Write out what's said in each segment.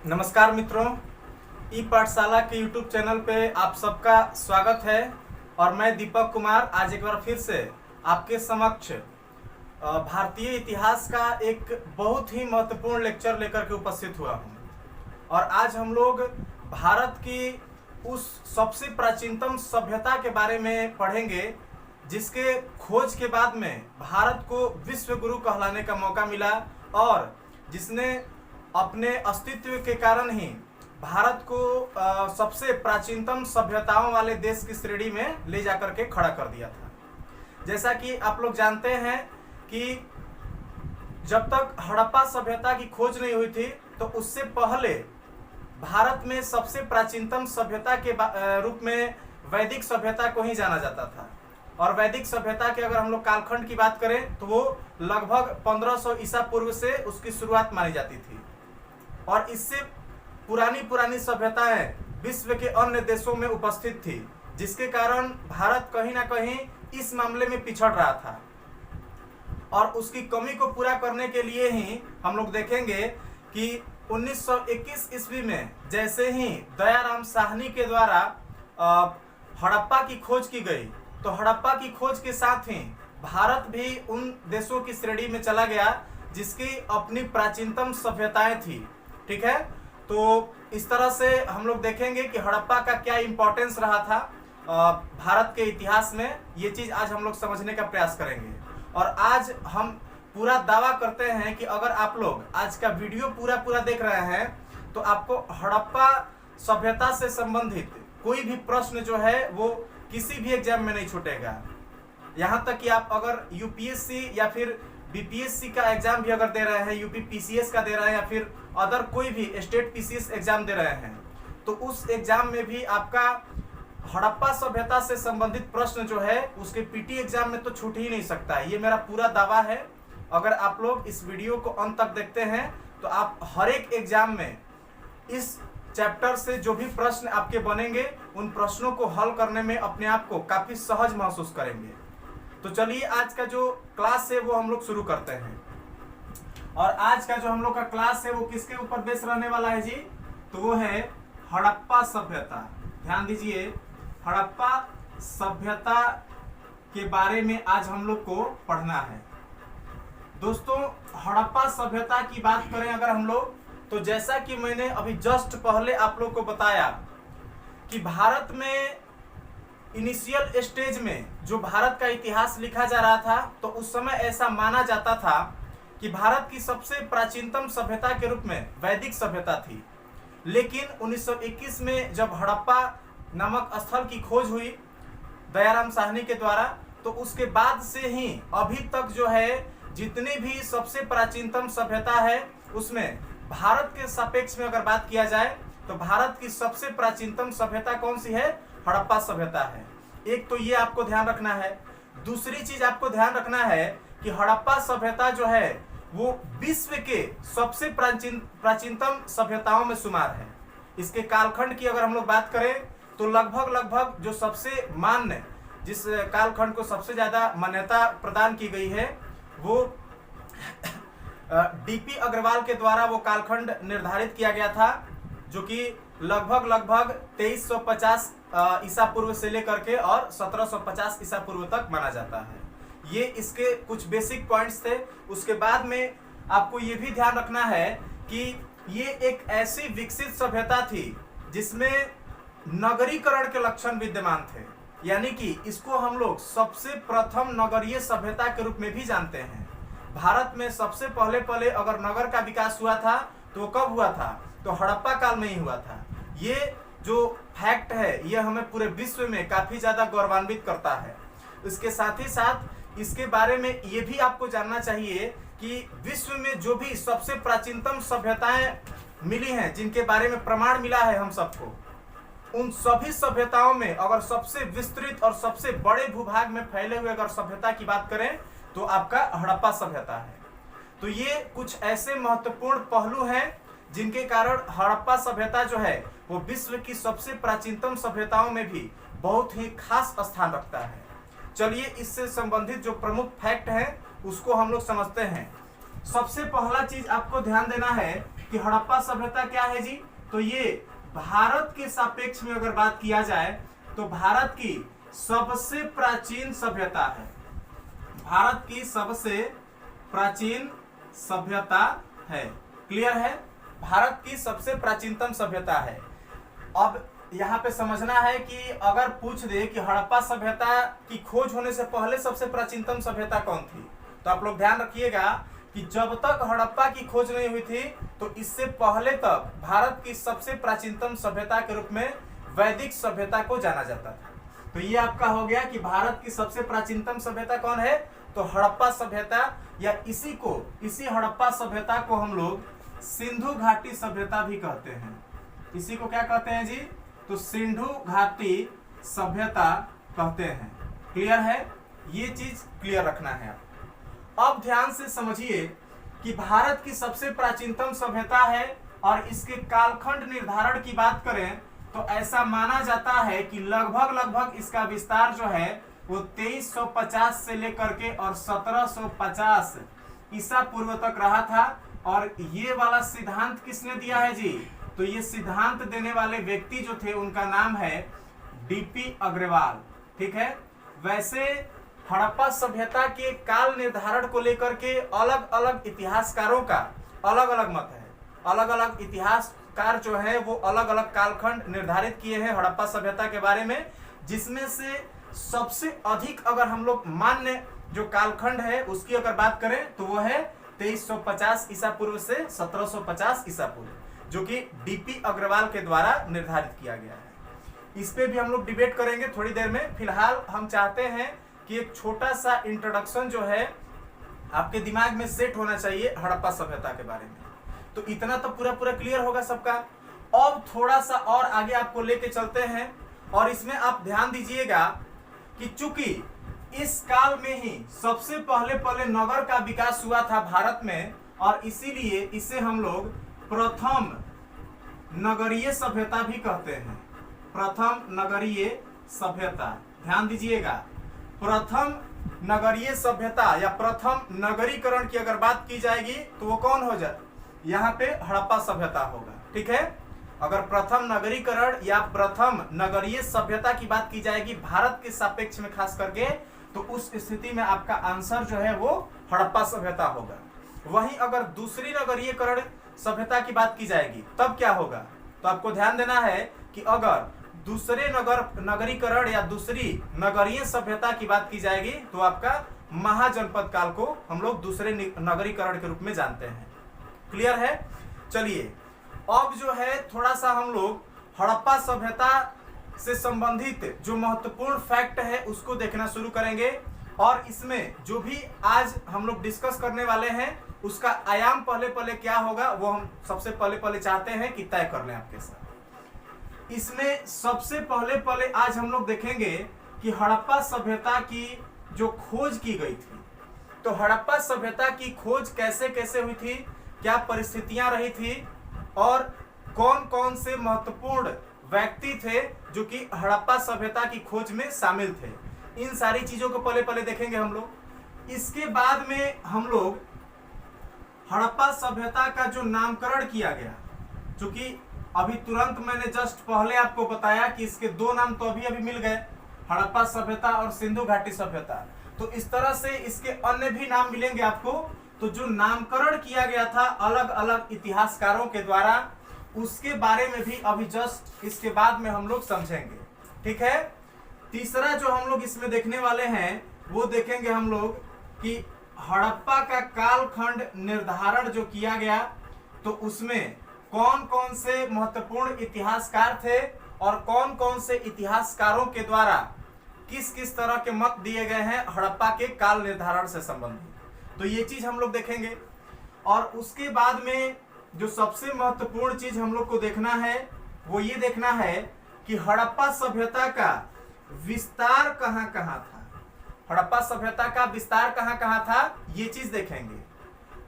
नमस्कार मित्रों, ई पाठशाला के यूट्यूब चैनल पे आप सबका स्वागत है। और मैं दीपक कुमार आज एक बार फिर से आपके समक्ष भारतीय इतिहास का एक बहुत ही महत्वपूर्ण लेक्चर लेकर के उपस्थित हुआ हूँ। और आज हम लोग भारत की उस सबसे प्राचीनतम सभ्यता के बारे में पढ़ेंगे जिसके खोज के बाद में भारत को विश्व गुरु कहलाने का मौका मिला और जिसने अपने अस्तित्व के कारण ही भारत को सबसे प्राचीनतम सभ्यताओं वाले देश की श्रेणी में ले जाकर के खड़ा कर दिया था। जैसा कि आप लोग जानते हैं कि जब तक हड़प्पा सभ्यता की खोज नहीं हुई थी तो उससे पहले भारत में सबसे प्राचीनतम सभ्यता के रूप में वैदिक सभ्यता को ही जाना जाता था। और वैदिक सभ्यता के अगर हम लोग कालखंड की बात करें तो वो लगभग 1500 ईसा पूर्व से उसकी शुरुआत मानी जाती थी। और इससे पुरानी सभ्यताएं विश्व के अन्य देशों में उपस्थित थी, जिसके कारण भारत कहीं ना कहीं इस मामले में पिछड़ रहा था। और उसकी कमी को पूरा करने के लिए ही हम लोग देखेंगे कि 1921 ईस्वी में जैसे ही दयाराम साहनी के द्वारा हड़प्पा की खोज की गई तो हड़प्पा की खोज के साथ ही भारत भी उन देशों की श्रेणी में चला गया जिसकी अपनी प्राचीनतम सभ्यताएं थी। ठीक है, तो इस तरह से हम लोग देखेंगे कि हड़प्पा का क्या इंपॉर्टेंस रहा था भारत के इतिहास में। ये चीज आज हम लोग समझने का प्रयास करेंगे। और आज हम पूरा दावा करते हैं कि अगर आप लोग आज का वीडियो पूरा देख रहे हैं तो आपको हड़प्पा सभ्यता से संबंधित कोई भी प्रश्न जो है वो किसी भी एग्जाम में नहीं छूटेगा। यहाँ तक कि आप अगर यूपीएससी या फिर बीपीएससी का एग्जाम भी अगर दे रहे हैं, यूपी पीसीएस का दे रहे हैं या फिर अदर कोई भी स्टेट पीसीएस एग्जाम दे रहे हैं तो उस एग्जाम में भी आपका हड़प्पा सभ्यता से संबंधित प्रश्न जो है उसके पीटी एग्जाम में तो छूट ही नहीं सकता है। ये मेरा पूरा दावा है। अगर आप लोग इस वीडियो को अंत तक देखते हैं तो आप हर एक एग्जाम में इस चैप्टर से जो भी प्रश्न आपके बनेंगे उन प्रश्नों को हल करने में अपने आप को काफी सहज महसूस करेंगे। तो चलिए आज का जो क्लास है वो हम लोग शुरू करते हैं। और आज का जो हम लोग का क्लास है वो किसके ऊपर बेस रहने वाला है जी? तो वो है हड़प्पा सभ्यता। ध्यान दीजिए, हड़प्पा सभ्यता के बारे में आज हम लोग को पढ़ना है। दोस्तों, हड़प्पा सभ्यता की बात करें अगर हम लोग तो जैसा कि मैंने अभी जस्ट पहले आप लोग को बताया कि भारत में इनिशियल स्टेज में जो भारत का इतिहास लिखा जा रहा था तो उस समय ऐसा माना जाता था कि भारत की सबसे प्राचीनतम सभ्यता के रूप में वैदिक सभ्यता थी। लेकिन 1921 में जब हड़प्पा नामक स्थल की खोज हुई दयाराम साहनी के द्वारा तो उसके बाद से ही अभी तक जो है जितनी भी सबसे प्राचीनतम सभ्यता है उसमें भारत के सापेक्ष में अगर बात किया जाए तो भारत की सबसे प्राचीनतम सभ्यता कौन सी है? हड़प्पा सभ्यता है। एक तो ये आपको ध्यान रखना है। दूसरी चीज आपको ध्यान रखना है कि हड़प्पा सभ्यता जो है वो विश्व के सबसे प्राचीनतम सभ्यताओं में शुमार है। इसके कालखंड की अगर हम लोग बात करें तो लगभग जो सबसे मान्य जिस कालखंड को सबसे ज्यादा मान्यता प्रदान की गई है वो डीपी अग्रवाल के द्वारा वो कालखंड निर्धारित किया गया था जो कि लगभग 2350 ईसा पूर्व से लेकर के और 1750 ईसा पूर्व तक माना जाता है। ये इसके कुछ बेसिक पॉइंट्स थे। उसके बाद में आपको ये भी ध्यान रखना है कि ये एक ऐसी विकसित सभ्यता थी जिसमें नगरीकरण के लक्षण विद्यमान थे। यानी कि इसको हम लोग सबसे प्रथम नगरीय सभ्यता के रूप में भी जानते हैं। भारत में सबसे पहले अगर नगर का विकास हुआ था तो कब हुआ था? तो हड़प्पा काल में ही हुआ था। ये जो फैक्ट है ये हमें पूरे विश्व में काफी ज्यादा गौरवान्वित करता है। इसके साथ ही साथ इसके बारे में ये भी आपको जानना चाहिए कि विश्व में जो भी सबसे प्राचीनतम सभ्यताएं मिली हैं जिनके बारे में प्रमाण मिला है हम सबको, उन सभी सभ्यताओं में अगर सबसे विस्तृत और सबसे बड़े भूभाग में फैले हुए अगर सभ्यता की बात करें तो आपका हड़प्पा सभ्यता है। तो ये कुछ ऐसे महत्वपूर्ण पहलू हैं जिनके कारण हड़प्पा सभ्यता जो है वो विश्व की सबसे प्राचीनतम सभ्यताओं में भी बहुत ही खास स्थान रखता है। चलिए इससे संबंधित जो प्रमुख फैक्ट हैं उसको हम लोग समझते हैं। सबसे पहला चीज आपको ध्यान देना है कि हड़प्पा सभ्यता क्या है जी। तो ये भारत के सापेक्ष में अगर बात किया जाए तो भारत की सबसे प्राचीन सभ्यता है। भारत की सबसे प्राचीन सभ्यता है। क्लियर है? भारत की सबसे प्राचीनतम सभ्यता है। अब यहाँ पे समझना है कि अगर पूछ दे कि हड़प्पा सभ्यता की खोज होने से पहले सबसे प्राचीनतम सभ्यता कौन थी, तो आप लोग ध्यान रखिएगा कि जब तक हड़प्पा की खोज नहीं हुई थी तो इससे पहले तक भारत की सबसे प्राचीनतम सभ्यता के रूप में वैदिक सभ्यता को जाना जाता था। तो ये आपका हो गया कि भारत की सबसे प्राचीनतम सभ्यता कौन है, तो हड़प्पा सभ्यता, या इसी हड़प्पा सभ्यता को हम लोग सिंधु घाटी सभ्यता भी कहते हैं। इसी को क्या कहते हैं जी, तो सिंधु घाटी सभ्यता कहते हैं। क्लियर है? ये चीज क्लियर रखना है। अब ध्यान से समझिए कि भारत की सबसे प्राचीनतम सभ्यता है और इसके कालखंड निर्धारण की बात करें तो ऐसा माना जाता है कि लगभग इसका विस्तार जो है वो 2350 से लेकर के और 1750 ईसा पूर्व तक रहा था। और ये वाला सिद्धांत किसने दिया है जी, तो ये सिद्धांत देने वाले व्यक्ति जो थे उनका नाम है डीपी अग्रवाल। ठीक है? वैसे हड़प्पा सभ्यता के काल निर्धारण को लेकर के अलग अलग इतिहासकारों का अलग अलग मत है। अलग अलग इतिहासकार जो है वो अलग अलग कालखंड निर्धारित किए हैं हड़प्पा सभ्यता के बारे में, जिसमें से सबसे अधिक अगर हम लोग मान्य जो कालखंड है उसकी अगर बात करें तो वो है 2350 ईसा पूर्व से 1750 ईसा पूर्व, जो कि डीपी अग्रवाल के द्वारा निर्धारित किया गया है। इस पे भी हम लोग डिबेट करेंगे थोड़ी देर में। फिलहाल हम चाहते हैं कि एक छोटा सा इंट्रोडक्शन जो है आपके दिमाग में सेट होना चाहिए हड़प्पा सभ्यता के बारे में। तो इतना तो पूरा क्लियर होगा सबका। अब थोड़ा सा और आगे आपको लेके चलते हैं और इसमें आप ध्यान दीजिएगा कि चूंकि इस काल में ही सबसे पहले नगर का विकास हुआ था भारत में, और इसीलिए इसे हम लोग प्रथम नगरीय सभ्यता भी कहते हैं। प्रथम नगरीय सभ्यता, ध्यान दीजिएगा, प्रथम नगरीय सभ्यता या प्रथम नगरीकरण की अगर बात की जाएगी तो वो कौन हो जाए, यहाँ पे हड़प्पा सभ्यता होगा। ठीक है? अगर प्रथम नगरीकरण या प्रथम नगरीय सभ्यता की बात की जाएगी भारत के सापेक्ष में खास करके, तो उस स्थिति में आपका आंसर जो है वो हड़प्पा सभ्यता होगा। वहीं अगर दूसरी नगरीयकरण सभ्यता की बात की जाएगी तब क्या होगा, तो आपको ध्यान देना है कि अगर दूसरे नगरीकरण या दूसरी नगरीय सभ्यता की बात की जाएगी तो आपका महाजनपद काल को हम लोग दूसरे नगरीकरण के रूप में जानते हैं। क्लियर है? चलिए अब जो है थोड़ा सा हम लोग हड़प्पा सभ्यता से संबंधित जो महत्वपूर्ण फैक्ट है उसको देखना शुरू करेंगे, और इसमें जो भी आज हम लोग डिस्कस करने वाले हैं उसका आयाम पहले क्या होगा वो हम सबसे पहले चाहते हैं कि तय कर लें आपके साथ। इसमें सबसे पहले आज हम लोग देखेंगे कि हड़प्पा सभ्यता की जो खोज की गई थी, तो हड़प्पा सभ्यता की खोज कैसे हुई थी, क्या परिस्थितियां रही थी, और कौन कौन से महत्वपूर्ण व्यक्ति थे जो कि हड़प्पा सभ्यता की खोज में शामिल थे। इन सारी चीजों को पहले देखेंगे हम लोग। इसके बाद में हम लोग हड़प्पा सभ्यता का जो नामकरण किया गया, क्योंकि अभी तुरंत मैंने जस्ट पहले आपको बताया कि इसके दो नाम तो अभी मिल गए, हड़प्पा सभ्यता और सिंधु घाटी सभ्यता। तो इस तरह से इसके अन्य भी नाम मिलेंगे आपको। तो जो नामकरण किया गया था अलग अलग इतिहासकारों के द्वारा, उसके बारे में भी अभी जस्ट इसके बाद में हम लोग समझेंगे। ठीक है? तीसरा जो हम लोग इसमें देखने वाले हैं वो देखेंगे हम लोग कि हड़प्पा का कालखंड निर्धारण जो किया गया तो उसमें कौन कौन से महत्वपूर्ण इतिहासकार थे और कौन कौन से इतिहासकारों के द्वारा किस किस तरह के मत दिए गए हैं हड़प्पा के काल निर्धारण से संबंधित। तो ये चीज हम लोग देखेंगे। और उसके बाद में जो सबसे महत्वपूर्ण चीज हम लोग को देखना है वो ये देखना है कि हड़प्पा सभ्यता का विस्तार कहाँ था। हड़प्पा सभ्यता का विस्तार कहाँ था ये चीज देखेंगे,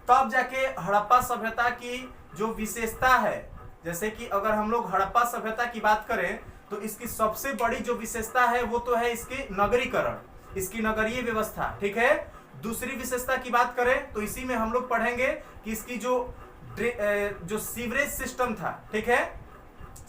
तब जाके हड़प्पा सभ्यता की जो विशेषता है, जैसे कि अगर हम लोग हड़प्पा सभ्यता की बात करें तो इसकी सबसे बड़ी जो विशेषता है वो तो है इसकी नगरीकरण, इसकी नगरीय व्यवस्था। ठीक है? दूसरी विशेषता की बात करें तो इसी में हम लोग पढ़ेंगे कि इसकी जो सीवरेज सिस्टम था, ठीक है,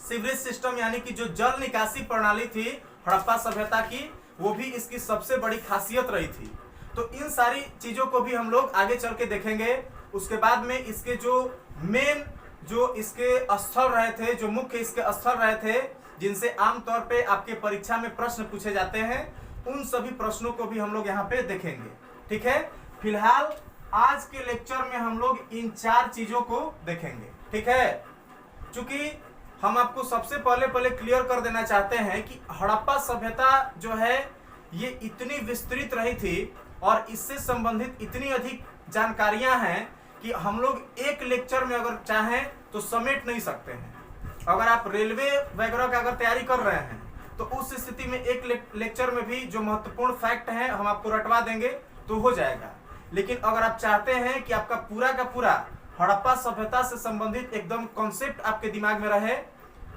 सीवरेज सिस्टम यानी कि जो जल निकासी प्रणाली थी हड़प्पा सभ्यता की, वो भी इसकी सबसे बड़ी खासियत रही थी। तो इन सारी चीजों को भी हम लोग आगे चल के देखेंगे। उसके बाद में इसके जो मेन जो इसके स्थल रहे थे, जो मुख्य इसके स्थल रहे थे, जिनसे आमतौर पे आपके परीक्षा में प्रश्न पूछे जाते हैं, उन सभी प्रश्नों को भी हम लोग यहाँ पे देखेंगे, ठीक है। फिलहाल आज के लेक्चर में हम लोग इन 4 चीजों को देखेंगे, ठीक है। चूंकि हम आपको सबसे पहले क्लियर कर देना चाहते हैं कि हड़प्पा सभ्यता जो है ये इतनी विस्तृत रही थी और इससे संबंधित इतनी अधिक जानकारियां हैं कि हम लोग एक लेक्चर में अगर चाहें तो समेट नहीं सकते हैं। अगर आप रेलवे वगैरह का अगर तैयारी कर रहे हैं तो उस स्थिति में एक लेक्चर में भी जो महत्वपूर्ण फैक्ट हैं हम आपको रटवा देंगे तो हो जाएगा। लेकिन अगर आप चाहते हैं कि आपका पूरा का पूरा हड़प्पा सभ्यता से संबंधित एकदम कॉन्सेप्ट आपके दिमाग में रहे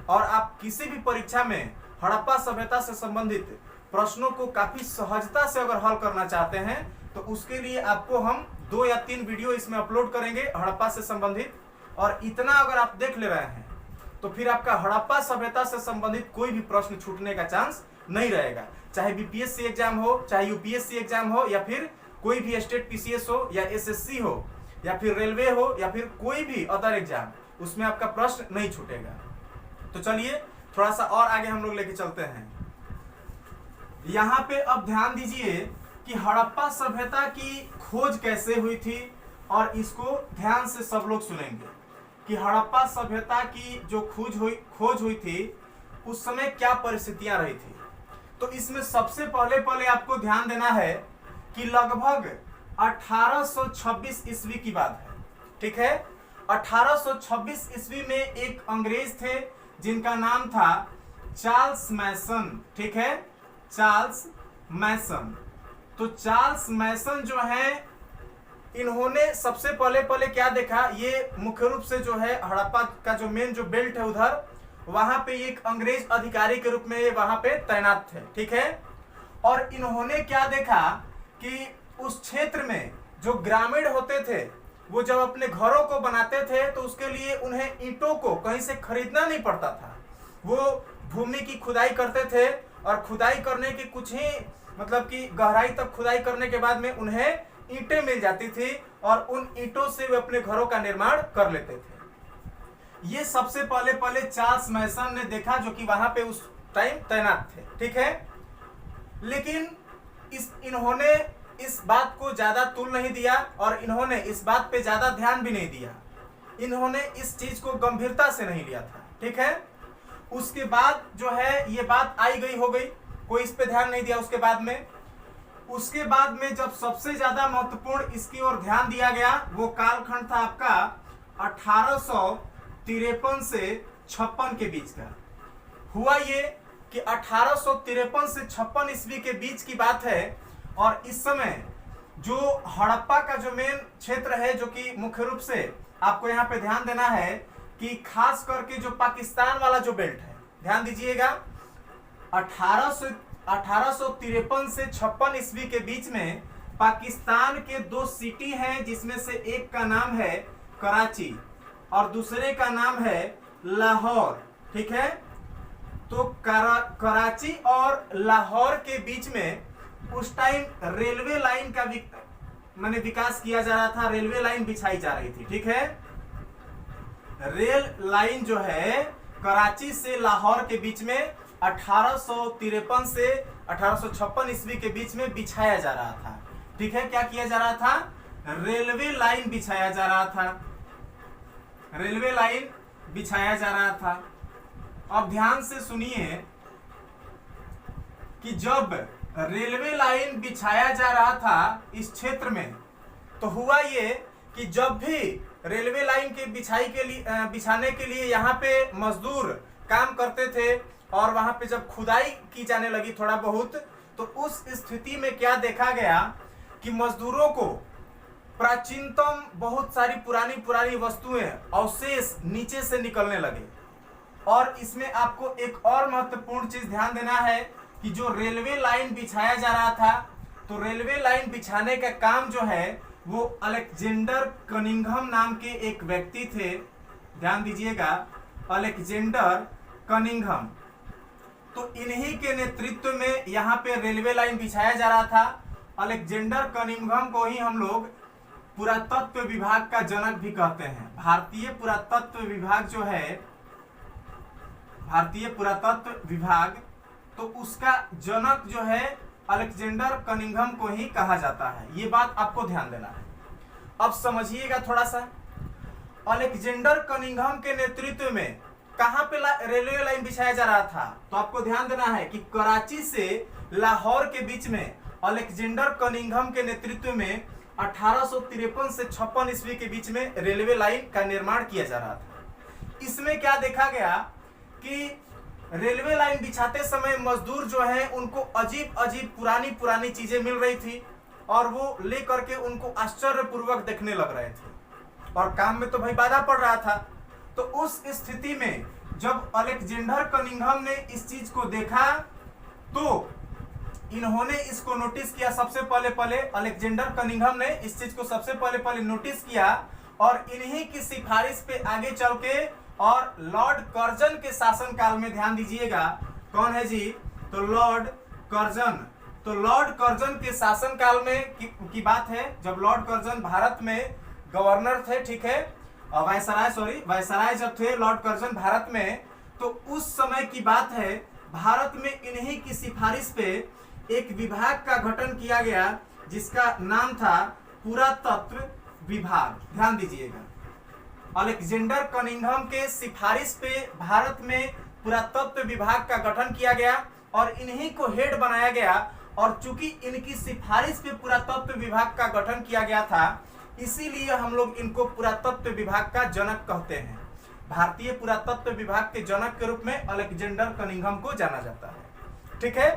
और आप किसी भी परीक्षा में हड़प्पा सभ्यता से संबंधित प्रश्नों को काफी सहजता से अगर हल करना चाहते हैं तो उसके लिए आपको हम 2 या 3 वीडियो इसमें अपलोड करेंगे हड़प्पा से संबंधित। और इतना अगर आप देख ले रहे हैं तो फिर आपका हड़प्पा सभ्यता से संबंधित कोई भी प्रश्न छूटने का चांस नहीं रहेगा, चाहे बीपीएससी एग्जाम हो, चाहे यूपीएससी एग्जाम हो, या फिर कोई भी स्टेट पीसीएस हो, या एसएससी हो, या फिर रेलवे हो, या फिर कोई भी अदर एग्जाम, उसमें आपका प्रश्न नहीं छूटेगा। तो चलिए थोड़ा सा और आगे हम लोग लेके चलते हैं। यहाँ पे अब ध्यान दीजिए कि हड़प्पा सभ्यता की खोज कैसे हुई थी, और इसको ध्यान से सब लोग सुनेंगे कि हड़प्पा सभ्यता की जो खोज हुई थी उस समय क्या परिस्थितियां रही थी। तो इसमें सबसे पहले आपको ध्यान देना है कि लगभग 1826 ईस्वी की बात है, ठीक है। 1826 ईस्वी में एक अंग्रेज थे जिनका नाम था चार्ल्स मैसन, ठीक है, चार्ल्स मैसन। तो चार्ल्स मैसन जो है, इन्होंने सबसे पहले क्या देखा, ये मुख्य रूप से जो है हड़प्पा का जो मेन जो बेल्ट है उधर, वहां पे एक अंग्रेज अधिकारी के रूप में वहां पे तैनात थे, ठीक है। और इन्होंने क्या देखा कि उस क्षेत्र में जो ग्रामीण होते थे वो जब अपने घरों को बनाते थे तो उसके लिए उन्हें ईंटों को कहीं से खरीदना नहीं पड़ता था। वो भूमि की खुदाई करते थे और खुदाई करने की कुछ ही मतलब कि गहराई तक खुदाई करने के बाद में उन्हें ईंटें मिल जाती थी और उन ईंटों से वे अपने घरों का निर्माण कर लेते थे। ये सबसे पहले चार्ल्स मैसन ने देखा, जो कि वहां पे उस टाइम तैनात थे, ठीक है। लेकिन इन्होंने इस बात को ज्यादा तुल नहीं दिया और इन्होंने इस बात पे ज्यादा ध्यान भी नहीं दिया। इन्होंने इस चीज को गंभीरता से नहीं लिया था, ठीक है। उसके बाद जो है ये बात आई गई हो गई, कोई इस पे ध्यान नहीं दिया। उसके बाद में जब सबसे ज्यादा महत्वपूर्ण इसकी ओर ध्यान दिया गया वो कालखंड था आपका 1853 से 56 के बीच का। हुआ ये कि 1853 से 56 ईस्वी के बीच की बात है और इस समय जो हड़प्पा का जो मेन क्षेत्र है, जो कि मुख्य रूप से आपको यहाँ पे ध्यान देना है कि खास करके जो पाकिस्तान वाला जो बेल्ट है, ध्यान दीजिएगा, 1853 से 56 ईस्वी के बीच में पाकिस्तान के 2 सिटी हैं, जिसमें से एक का नाम है कराची और दूसरे का नाम है लाहौर, ठीक है। तो कराची और लाहौर के बीच में उस टाइम रेलवे लाइन का माने विकास किया जा रहा था, रेलवे लाइन बिछाई जा रही थी, ठीक है। रेल लाइन जो है कराची से लाहौर के बीच में 1853 से 1856 ईस्वी के बीच में बिछाया जा रहा था, ठीक है। क्या किया जा रहा था? रेलवे लाइन बिछाया जा रहा था, रेलवे लाइन बिछाया जा रहा था। अब ध्यान से सुनिए कि जब रेलवे लाइन बिछाया जा रहा था इस क्षेत्र में, तो हुआ ये कि जब भी रेलवे लाइन के बिछाने के लिए यहाँ पे मजदूर काम करते थे और वहां पे जब खुदाई की जाने लगी थोड़ा बहुत, तो उस स्थिति में क्या देखा गया कि मजदूरों को प्राचीनतम बहुत सारी पुरानी वस्तुएं अवशेष नीचे से निकलने लगे। और इसमें आपको एक और महत्वपूर्ण चीज ध्यान देना है कि जो रेलवे लाइन बिछाया जा रहा था तो रेलवे लाइन बिछाने का काम जो है वो अलेक्जेंडर कनिंघम नाम के एक व्यक्ति थे, ध्यान दीजिएगा, अलेक्जेंडर कनिंघम। तो इन्हीं के नेतृत्व में यहाँ पे रेलवे लाइन बिछाया जा रहा था। अलेक्जेंडर कनिंघम को ही हम लोग पुरातत्व विभाग का जनक भी कहते हैं। भारतीय पुरातत्व विभाग जो है, भारतीय पुरातत्व विभाग, तो उसका जनक जो है अलेक्जेंडर कनिंघम को ही कहा जाता है। ये बात आपको ध्यान देना है। अब समझिएगा थोड़ा सा, अलेक्जेंडर कनिंघम के नेतृत्व में कहां पे रेलवे लाइन बिछाया जा रहा था, तो आपको ध्यान देना है कि कराची से लाहौर के बीच में अलेक्जेंडर कनिंघम के नेतृत्व में 1853 से 56 ईस्वी के बीच में रेलवे लाइन का निर्माण किया जा रहा था। इसमें क्या देखा गया कि रेलवे लाइन बिछाते समय मजदूर जो है उनको अजीब अजीब पुरानी पुरानी चीजें मिल रही थी और वो लेकर के उनको आश्चर्यपूर्वक देखने लग रहे थे और काम में तो भाई बाधा पड़ रहा था। तो उस स्थिति में जब अलेक्जेंडर कनिंघम ने इस चीज को देखा तो इन्होंने इसको नोटिस किया। सबसे पहले अलेक्जेंडर कनिंघम ने इस चीज को सबसे पहले नोटिस किया और इन्हीं की सिफारिश पे आगे चल के और लॉर्ड कर्जन के शासनकाल में, ध्यान दीजिएगा, कौन है जी, तो लॉर्ड कर्जन। तो लॉर्ड कर्जन के शासनकाल में की बात है, जब लॉर्ड कर्जन भारत में गवर्नर थे, ठीक है, वायसराय जब थे लॉर्ड कर्जन भारत में, तो उस समय की बात है। भारत में इन्हीं की सिफारिश पे एक विभाग का गठन किया गया जिसका नाम था पुरातत्व विभाग। ध्यान दीजिएगा, अलेक्जेंडर कनिंघम के सिफारिश पे भारत में पुरातत्व विभाग का गठन किया गया और इन्हीं को हेड बनाया गया। और चूंकि इनकी सिफारिश पे पुरातत्व विभाग का गठन किया गया था, इसीलिए हम लोग इनको पुरातत्व विभाग का जनक कहते हैं। भारतीय पुरातत्व विभाग के जनक के रूप में अलेक्जेंडर कनिंघम को जाना जाता है। ठीक है,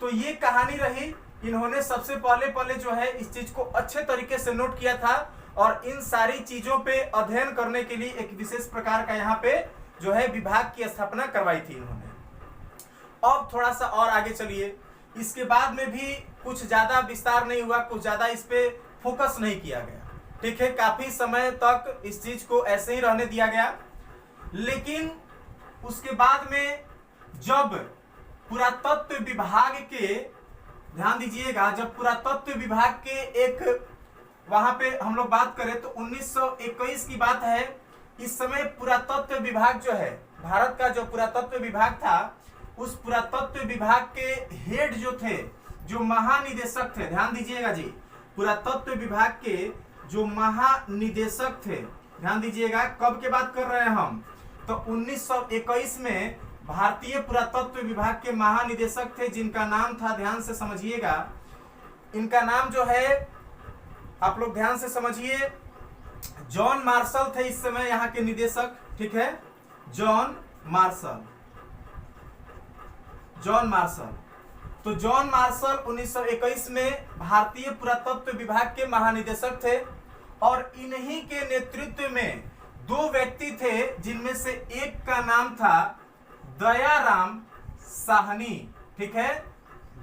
तो ये कहानी रही। इन्होंने सबसे पहले जो है इस चीज को अच्छे तरीके से नोट किया था और इन सारी चीजों पे अध्ययन करने के लिए एक विशेष प्रकार का यहाँ पे जो है विभाग की स्थापना करवाई थी इन्होंने। अब थोड़ा सा और आगे चलिए। इसके बाद में भी कुछ ज्यादा विस्तार नहीं हुआ, कुछ ज्यादा इस पे फोकस नहीं किया गया। ठीक है, काफी समय तक इस चीज को ऐसे ही रहने दिया गया। लेकिन उसके बाद में जब पुरातत्व विभाग के, ध्यान दीजिएगा, जब पुरातत्व विभाग के एक वहां पे हम लोग बात करें तो 1921 की बात है। इस समय पुरातत्व विभाग जो है, भारत का जो पुरातत्व विभाग था, उस पुरातत्व विभाग के हेड जो थे, जो महानिदेशक थे, ध्यान दीजिएगा जी, पुरातत्व विभाग के जो महानिदेशक थे, ध्यान दीजिएगा, कब के बात कर रहे हैं हम, तो 1921 में भारतीय पुरातत्व विभाग के महानिदेशक थे जिनका नाम था, ध्यान से समझिएगा, इनका नाम जो है, आप लोग ध्यान से समझिए, जॉन मार्शल थे इस समय यहाँ के निदेशक। ठीक है, जॉन मार्शल। तो जॉन मार्शल 1921 में भारतीय पुरातत्व विभाग के महानिदेशक थे और इन्हीं के नेतृत्व में दो व्यक्ति थे जिनमें से एक का नाम था दयाराम साहनी। ठीक है,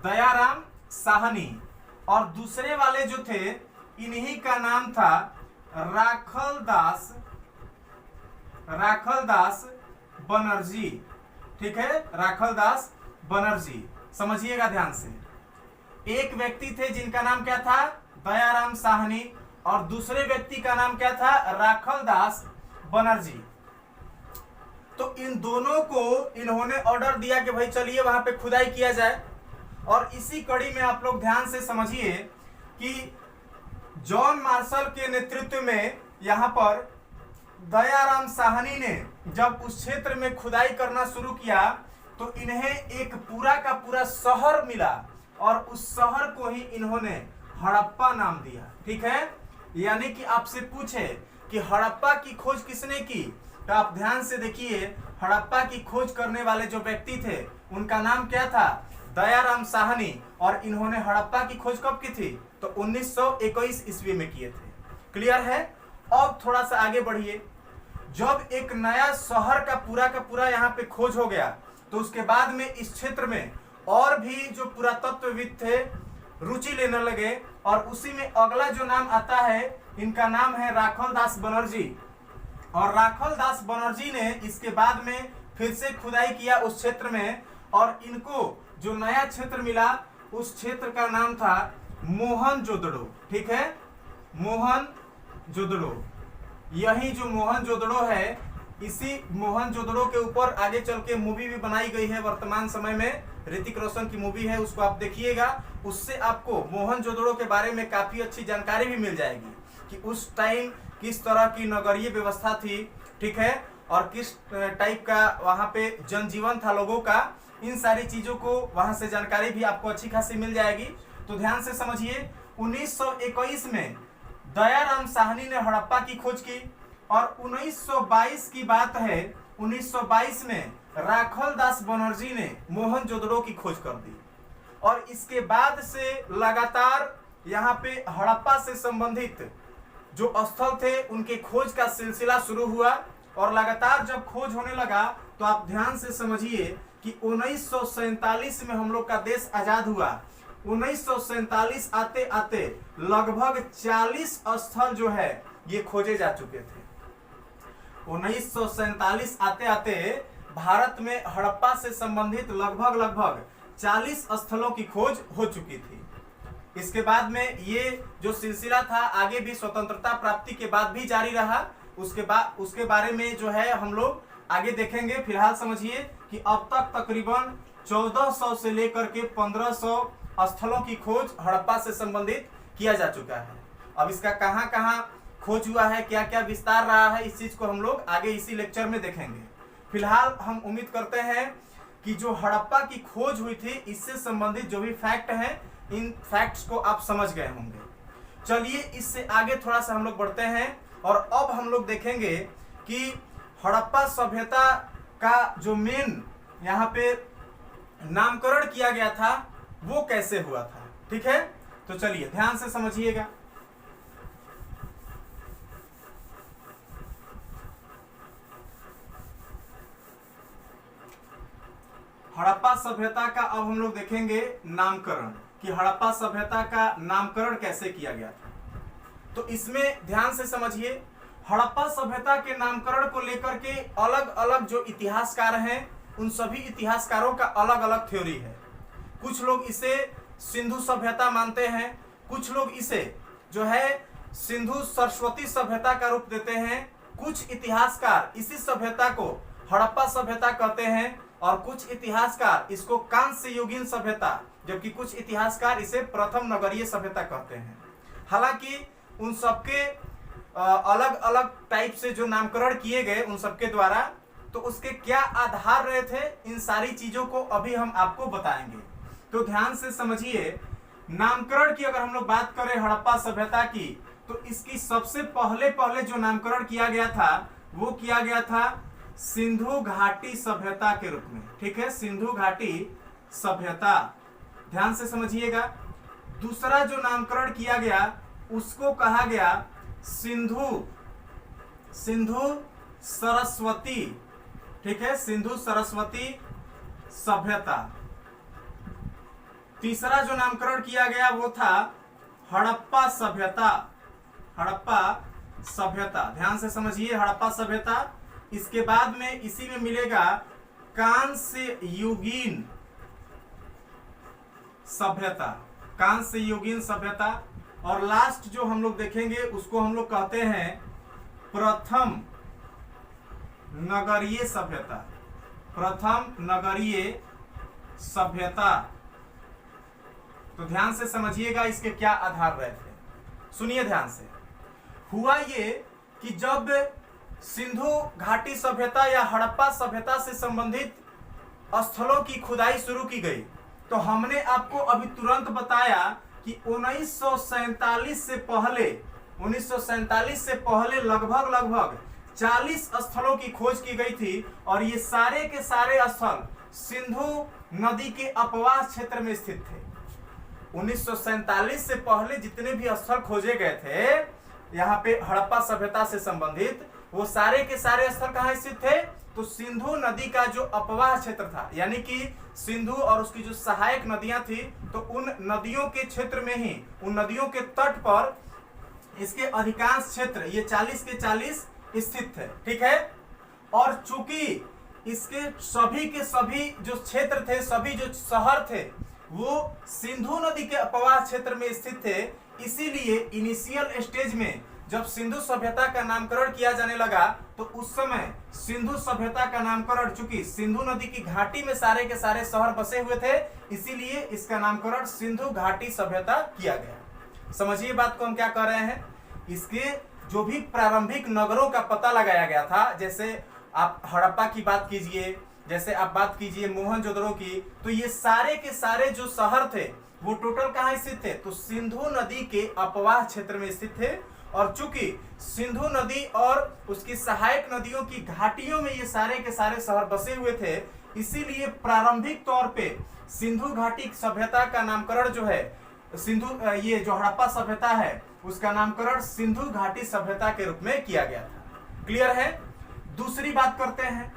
दयाराम साहनी, और दूसरे वाले जो थे इन्हीं का नाम था राखलदास बनर्जी। ठीक है, राखलदास बनर्जी, समझिएगा ध्यान से। एक व्यक्ति थे जिनका नाम क्या था, दयाराम साहनी, और दूसरे व्यक्ति का नाम क्या था, राखलदास बनर्जी। तो इन दोनों को इन्होंने ऑर्डर दिया कि भाई चलिए वहां पे खुदाई किया जाए। और इसी कड़ी में आप लोग ध्यान से समझिए कि जॉन मार्शल के नेतृत्व में यहाँ पर दयाराम साहनी ने जब उस क्षेत्र में खुदाई करना शुरू किया तो इन्हें एक पूरा का पूरा शहर मिला और उस शहर को ही इन्होंने हड़प्पा नाम दिया। ठीक है, यानी कि आपसे पूछे कि हड़प्पा की खोज किसने की, तो आप ध्यान से देखिए, हड़प्पा की खोज करने वाले जो व्यक्ति थे उनका नाम क्या था, दयाराम साहनी, और इन्होंने हड़प्पा की खोज कब की थी, तो 1921 ईस्वी में किए थे। क्लियर है। अब थोड़ा सा आगे बढ़िए। जब एक नया शहर का पूरा यहाँ पे खोज हो गया तो उसके बाद में इस क्षेत्र में और भी जो पुरातत्वविद थे, रुचि लेने लगे और उसी में अगला जो नाम आता है, इनका नाम है राखल दास बनर्जी। और राखल दास बनर्जी ने इसके बाद में फिर से खुदाई किया उस क्षेत्र में, और इनको जो नया क्षेत्र मिला उस क्षेत्र का नाम था मोहनजोदड़ो। ठीक है, मोहनजोदड़ो। यही जो मोहनजोदड़ो है, इसी मोहनजोदड़ो के ऊपर आगे चल के मूवी भी बनाई गई है वर्तमान समय में, ऋतिक रोशन की मूवी है, उसको आप देखिएगा। उससे आपको मोहनजोदड़ो के बारे में काफी अच्छी जानकारी भी मिल जाएगी कि उस टाइम किस तरह की नगरीय व्यवस्था थी, ठीक है, और किस टाइप का वहां पे जनजीवन था लोगों का। इन सारी चीजों को वहां से जानकारी भी आपको अच्छी खासी मिल जाएगी। तो ध्यान से समझिए, 1921 में दयाराम साहनी ने हड़प्पा की खोज की, और 1922 की बात है, 1922 में राखल दास बनर्जी ने मोहनजोदड़ो की खोज कर दी। और इसके बाद से लगातार यहाँ पे हड़प्पा से संबंधित जो स्थल थे उनके खोज का सिलसिला शुरू हुआ। और लगातार जब खोज होने लगा तो आप ध्यान से समझिए कि 1947 में हम लोग का देश आजाद हुआ। 1947 आते आते लगभग 40 स्थल जो है ये खोजे जा चुके थे। 1947 आते आते भारत में हड़प्पा से संबंधित लगभग 40 स्थलों की खोज हो चुकी थी। इसके बाद में ये जो सिलसिला था आगे भी स्वतंत्रता प्राप्ति के बाद भी जारी रहा। उसके बारे में जो है हम लोग आगे देखेंगे। फिलहाल समझिए कि अब तक तकरीबन 1400 से लेकर के 1500 स्थलों की खोज हड़प्पा से संबंधित किया जा चुका है। अब इसका कहां कहां खोज हुआ है, क्या क्या विस्तार रहा है, इस चीज को हम लोग आगे इसी लेक्चर में देखेंगे। फिलहाल हम उम्मीद करते हैं कि जो हड़प्पा की खोज हुई थी इससे संबंधित जो भी फैक्ट हैं, इन फैक्ट्स को आप समझ गए होंगे। चलिए इससे आगे थोड़ा सा हम लोग बढ़ते हैं और अब हम लोग देखेंगे कि हड़प्पा सभ्यता का जो मेन यहाँ पे नामकरण किया गया था वो कैसे हुआ था। ठीक है, तो चलिए ध्यान से समझिएगा। हड़प्पा सभ्यता का अब हम लोग देखेंगे नामकरण, कि हड़प्पा सभ्यता का नामकरण कैसे किया गया था। तो इसमें ध्यान से समझिए, हड़प्पा सभ्यता के नामकरण को लेकर के अलग अलग जो इतिहासकार हैं उन सभी इतिहासकारों का अलग अलग थ्योरी है। कुछ लोग इसे सिंधु सभ्यता मानते हैं, कुछ लोग इसे जो है सिंधु सरस्वती सभ्यता का रूप देते हैं, कुछ इतिहासकार इसी सभ्यता को हड़प्पा सभ्यता कहते हैं, और कुछ इतिहासकार इसको कांस्य युगीन सभ्यता, जबकि कुछ इतिहासकार इसे प्रथम नगरीय सभ्यता कहते हैं। हालांकि उन सबके अलग अलग टाइप से जो नामकरण किए गए उन सबके द्वारा, तो उसके क्या आधार रहे थे, इन सारी चीजों को अभी हम आपको बताएंगे। तो ध्यान से समझिए, नामकरण की अगर हम लोग बात करें हड़प्पा सभ्यता की, तो इसकी सबसे पहले जो नामकरण किया गया था वो किया गया था सिंधु घाटी सभ्यता के रूप में। ठीक है, सिंधु घाटी सभ्यता, ध्यान से समझिएगा। दूसरा जो नामकरण किया गया उसको कहा गया सिंधु सरस्वती। ठीक है, सिंधु सरस्वती सभ्यता। तीसरा जो नामकरण किया गया वो था हड़प्पा सभ्यता। हड़प्पा सभ्यता, ध्यान से समझिए, हड़प्पा सभ्यता। इसके बाद में इसी में मिलेगा कांस्य युगीन सभ्यता, कांस्य युगीन सभ्यता। और लास्ट जो हम लोग देखेंगे उसको हम लोग कहते हैं प्रथम नगरीय सभ्यता। प्रथम नगरीय सभ्यता। तो ध्यान से समझिएगा इसके क्या आधार रहे थे। सुनिए ध्यान से। हुआ ये कि जब सिंधु घाटी सभ्यता या हड़प्पा सभ्यता से संबंधित स्थलों की खुदाई शुरू की गई, तो हमने आपको अभी तुरंत बताया कि 1947 से पहले लगभग 40 स्थलों की खोज की गई थी, और ये सारे के सारे स्थल सिंधु नदी के अपवास क्षेत्र में स्थित थे। 1947 से पहले जितने भी स्थल खोजे गए थे यहाँ पे हड़प्पा सभ्यता से संबंधित, वो सारे के सारे स्थल कहाँ स्थित थे? तो सिंधु नदी का जो अपवाह क्षेत्र था, यानी कि सिंधु और उसकी जो सहायक नदियां थी, तो उन नदियों के क्षेत्र में ही, उन नदियों के तट पर इसके अधिकांश क्षेत्र ये 40 के 40 स्थित थे। ठीक है। और चूंकि इसके सभी के सभी जो क्षेत्र थे, सभी जो शहर थे, वो सिंधु नदी के अपवाह क्षेत्र में स्थित थे, इसीलिए इनिशियल स्टेज में जब सिंधु सभ्यता का नामकरण किया जाने लगा, तो उस समय सिंधु सभ्यता का नामकरण, चूंकि सिंधु नदी की घाटी में सारे के सारे शहर बसे हुए थे, इसीलिए इसका नामकरण सिंधु घाटी सभ्यता किया गया। समझिए बात को हम क्या कर रहे हैं। इसके जो भी प्रारंभिक नगरों का पता लगाया गया था, जैसे आप हड़प्पा की बात कीजिए, जैसे आप बात कीजिए मोहनजोदड़ो की, तो ये सारे के सारे जो शहर थे वो टोटल कहाँ स्थित थे? तो सिंधु नदी के अपवाह क्षेत्र में स्थित थे। और चूंकि सिंधु नदी और उसकी सहायक नदियों की घाटियों में ये सारे के सारे शहर बसे हुए थे, इसीलिए प्रारंभिक तौर पे सिंधु घाटी सभ्यता का नामकरण जो है, ये जो हड़प्पा सभ्यता है उसका नामकरण सिंधु घाटी सभ्यता के रूप में किया गया था। क्लियर है। दूसरी बात करते हैं,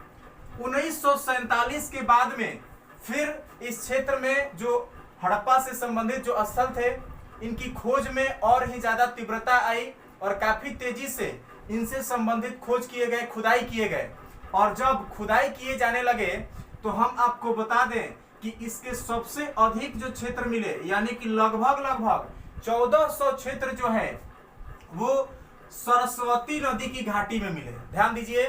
1947 के बाद में फिर इस क्षेत्र में जो हड़प्पा से संबंधित जो स्थल थे, इनकी खोज में और ही ज्यादा तीव्रता आई और काफी तेजी से इनसे संबंधित खोज किए गए, खुदाई किए गए। और जब खुदाई किए जाने लगे तो हम आपको बता दें कि इसके सबसे अधिक जो क्षेत्र मिले, यानी कि लगभग 1400 क्षेत्र जो है वो सरस्वती नदी की घाटी में मिले। ध्यान दीजिए,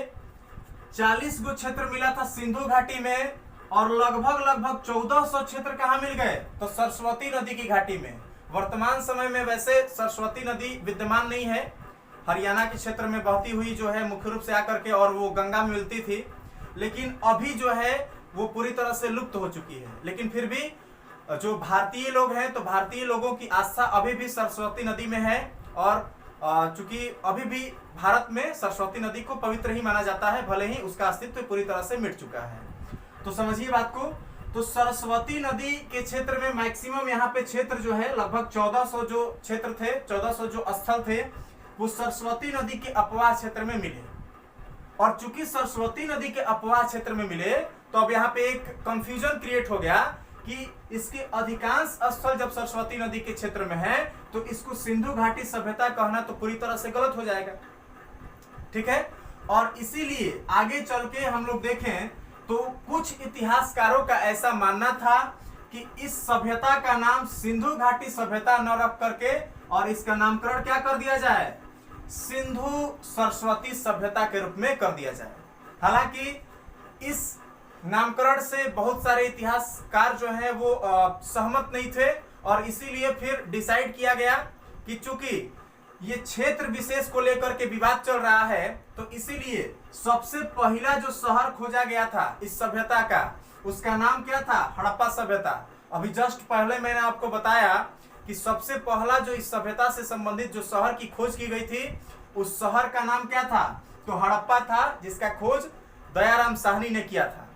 40 गो क्षेत्र मिला था सिंधु घाटी में और लगभग 1400 क्षेत्र कहाँ मिल गए? तो सरस्वती नदी की घाटी में। वर्तमान समय में वैसे सरस्वती नदी विद्यमान नहीं है, हरियाणा के क्षेत्र में बहती हुई जो है मुख्य रूप से आकर के, और वो गंगा में मिलती थी, लेकिन अभी जो है वो पूरी तरह से लुप्त हो चुकी है। लेकिन फिर भी जो भारतीय लोग हैं, तो भारतीय लोगों की आस्था अभी भी सरस्वती नदी में है, और चूंकि अभी भी भारत में सरस्वती नदी को पवित्र ही माना जाता है, भले ही उसका अस्तित्व पूरी तरह से मिट चुका है। तो समझिए बात को। तो सरस्वती नदी के क्षेत्र में मैक्सिमम यहाँ पे क्षेत्र जो है लगभग 1400 जो क्षेत्र थे, 1400 जो स्थल थे, वो सरस्वती नदी के अपवाह क्षेत्र में मिले। और चूंकि सरस्वती नदी के अपवाह क्षेत्र में मिले, तो अब यहाँ पे एक कंफ्यूजन क्रिएट हो गया कि इसके अधिकांश स्थल जब सरस्वती नदी के क्षेत्र में है, तो इसको सिंधु घाटी सभ्यता कहना तो पूरी तरह से गलत हो जाएगा। ठीक है। और इसीलिए आगे चल के हम लोग देखें तो कुछ इतिहासकारों का ऐसा मानना था कि इस सभ्यता का नाम सिंधु घाटी सभ्यता न रख करके और इसका नामकरण क्या कर दिया जाए? सिंधु सरस्वती सभ्यता के रूप में कर दिया जाए। हालांकि इस नामकरण से बहुत सारे इतिहासकार जो हैं वो सहमत नहीं थे, और इसीलिए फिर डिसाइड किया गया कि चूंकि ये क्षेत्र विशेष को लेकर के विवाद चल रहा है, तो इसीलिए सबसे पहला जो शहर खोजा गया था इस सभ्यता का, उसका नाम क्या था? हड़प्पा सभ्यता। अभी जस्ट पहले मैंने आपको बताया कि सबसे पहला जो इस सभ्यता से संबंधित जो शहर की खोज की गई थी, उस शहर का नाम क्या था? तो हड़प्पा था, जिसका खोज दयाराम साहनी ने किया था।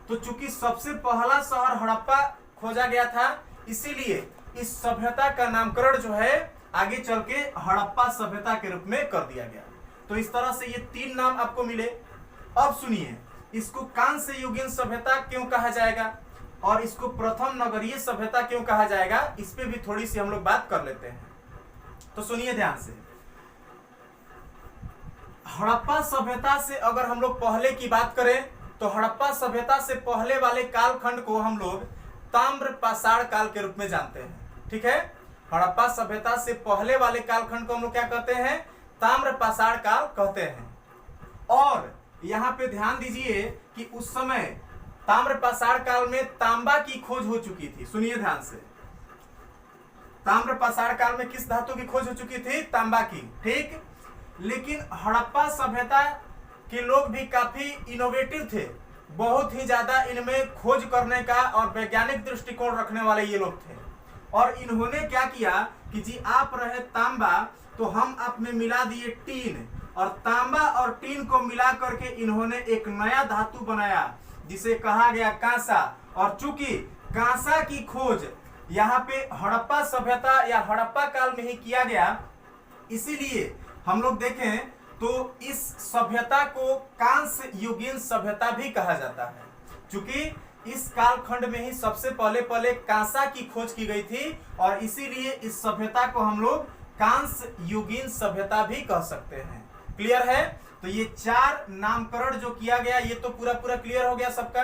तो चूंकि सबसे पहला शहर हड़प्पा खोजा गया था, इसीलिए इस सभ्यता का नामकरण जो है आगे चल के हड़प्पा सभ्यता के रूप में कर दिया गया। तो इस तरह से ये 3 नाम आपको मिले। अब सुनिए, इसको कांस्य युगीन सभ्यता क्यों कहा जाएगा और इसको प्रथम नगरीय सभ्यता क्यों कहा जाएगा, इस पे भी थोड़ी सी हम लोग बात कर लेते हैं। तो सुनिए ध्यान से। हड़प्पा सभ्यता से अगर हम लोग पहले की बात करें, तो हड़प्पा सभ्यता से पहले वाले कालखंड को हम लोग ताम्र पाषाण काल के रूप में जानते हैं। ठीक है। हड़प्पा सभ्यता से पहले वाले कालखंड को हम लोग क्या कहते हैं? ताम्र पाषाण काल कहते हैं। और यहाँ पे ध्यान दीजिए कि उस समय ताम्र पाषाण काल में तांबा की खोज हो चुकी थी। सुनिए ध्यान से, ताम्र पाषाण काल में किस धातु की खोज हो चुकी थी? तांबा की। ठीक। लेकिन हड़प्पा सभ्यता के लोग भी काफी इनोवेटिव थे, बहुत ही ज्यादा इनमें खोज करने का और वैज्ञानिक दृष्टिकोण रखने वाले ये लोग थे। और इन्होंने क्या किया कि जी आप रहे तांबा, तो हम आप में मिला दिए टीन, और तांबा और टीन को मिला करके इन्होंने एक नया धातु बनाया जिसे कहा गया कांसा। और चूंकि कांसा की खोज यहाँ पे हड़प्पा सभ्यता या हड़प्पा काल में ही किया गया, इसीलिए हम लोग देखें तो इस सभ्यता को कांस्य युगीन सभ्यता भी कहा जाता है, क्योंकि इस कालखंड में ही सबसे पहले कांसा की खोज की गई थी और इसीलिए इस सभ्यता को हम लोग कांस्य युगीन सभ्यता भी कह सकते हैं। क्लियर है? तो ये 4 नामकरण जो किया गया ये तो पूरा क्लियर हो गया सबका।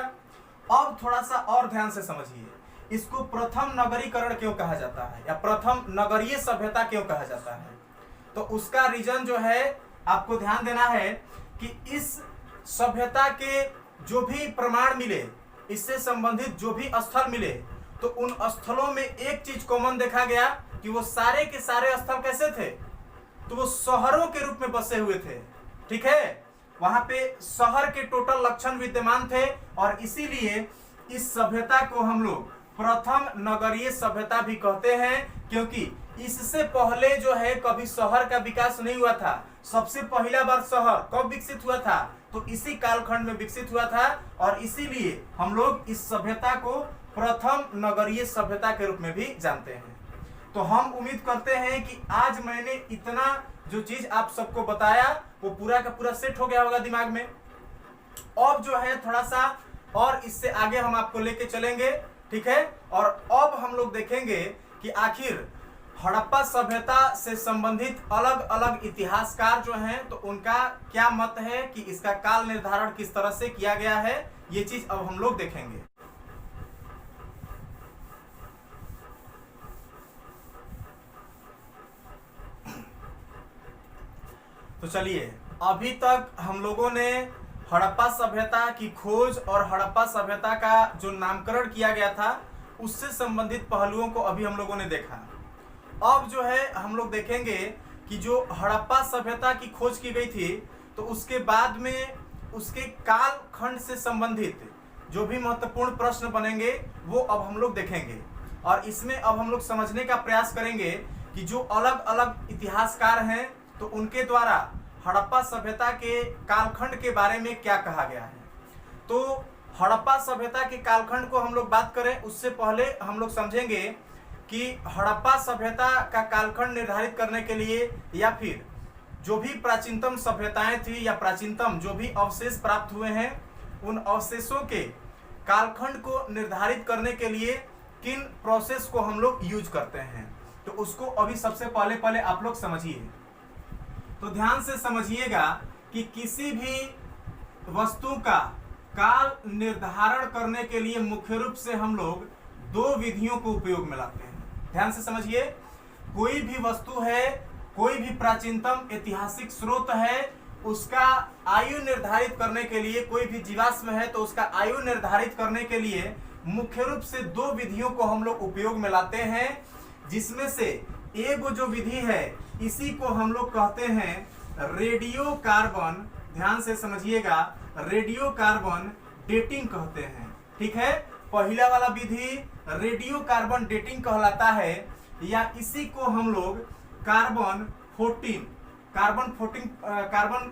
अब थोड़ा सा और ध्यान से समझिए, इसको प्रथम नगरीकरण क्यों कहा जाता है या प्रथम नगरीय सभ्यता क्यों कहा जाता है? तो उसका रीजन जो है आपको ध्यान देना है कि इस सभ्यता के जो भी प्रमाण मिले, इससे संबंधित जो भी स्थल मिले, तो उन स्थलों में एक चीज कॉमन देखा गया कि वो सारे के सारे स्थल कैसे थे? तो वो शहरों के रूप में बसे हुए थे। ठीक है, वहां पे शहर के टोटल लक्षण विद्यमान थे और इसीलिए इस सभ्यता को हम लोग प्रथम नगरीय सभ्यता भी कहते हैं, क्योंकि इससे पहले जो है कभी शहर का विकास नहीं हुआ था। सबसे पहला बार शहर कब विकसित हुआ था? तो इसी कालखंड में विकसित हुआ था और इसीलिए हम लोग इस सभ्यता को प्रथम नगरीय सभ्यता के रूप में भी जानते हैं। तो हम उम्मीद करते हैं कि आज मैंने इतना जो चीज आप सबको बताया वो पूरा का पूरा सेट हो गया होगा दिमाग में। अब जो है थोड़ा सा और इससे आगे हम आपको लेके चलेंगे, ठीक है। और अब हम लोग देखेंगे कि आखिर हड़प्पा सभ्यता से संबंधित अलग अलग इतिहासकार जो हैं तो उनका क्या मत है कि इसका काल निर्धारण किस तरह से किया गया है, ये चीज अब हम लोग देखेंगे। तो चलिए, अभी तक हम लोगों ने हड़प्पा सभ्यता की खोज और हड़प्पा सभ्यता का जो नामकरण किया गया था उससे संबंधित पहलुओं को अभी हम लोगों ने देखा। अब जो है हम लोग देखेंगे कि जो हड़प्पा सभ्यता की खोज की गई थी तो उसके बाद में उसके कालखंड से संबंधित जो भी महत्वपूर्ण प्रश्न बनेंगे वो अब हम लोग देखेंगे और इसमें अब हम लोग समझने का प्रयास करेंगे कि जो अलग अलग इतिहासकार हैं तो उनके द्वारा हड़प्पा सभ्यता के कालखंड के बारे में क्या कहा गया है। तो हड़प्पा सभ्यता के कालखंड को हम लोग बात करें उससे पहले हम लोग समझेंगे कि हड़प्पा सभ्यता का कालखंड निर्धारित करने के लिए या फिर जो भी प्राचीनतम सभ्यताएं थी या प्राचीनतम जो भी अवशेष प्राप्त हुए हैं उन अवशेषों के कालखंड को निर्धारित करने के लिए किन प्रोसेस को हम लोग यूज करते हैं, तो उसको अभी सबसे पहले आप लोग समझिए। तो ध्यान से समझिएगा कि किसी भी वस्तु का काल निर्धारण करने के लिए मुख्य रूप से हम लोग 2 विधियों को उपयोग में लाते हैं। ध्यान से समझिए, कोई भी वस्तु है, कोई भी प्राचीनतम ऐतिहासिक स्रोत है, उसका आयु निर्धारित करने के लिए, कोई भी जीवाश्म है तो उसका आयु निर्धारित करने के लिए मुख्य रूप से 2 विधियों को हम लोग उपयोग में लाते हैं, जिसमें से एक जो विधि है इसी को हम लोग कहते हैं रेडियो कार्बन। ध्यान से समझिएगा, रेडियो कार्बन डेटिंग कहते हैं। ठीक है, पहला वाला विधि रेडियो कार्बन डेटिंग कहलाता है, या इसी को हम लोग कार्बन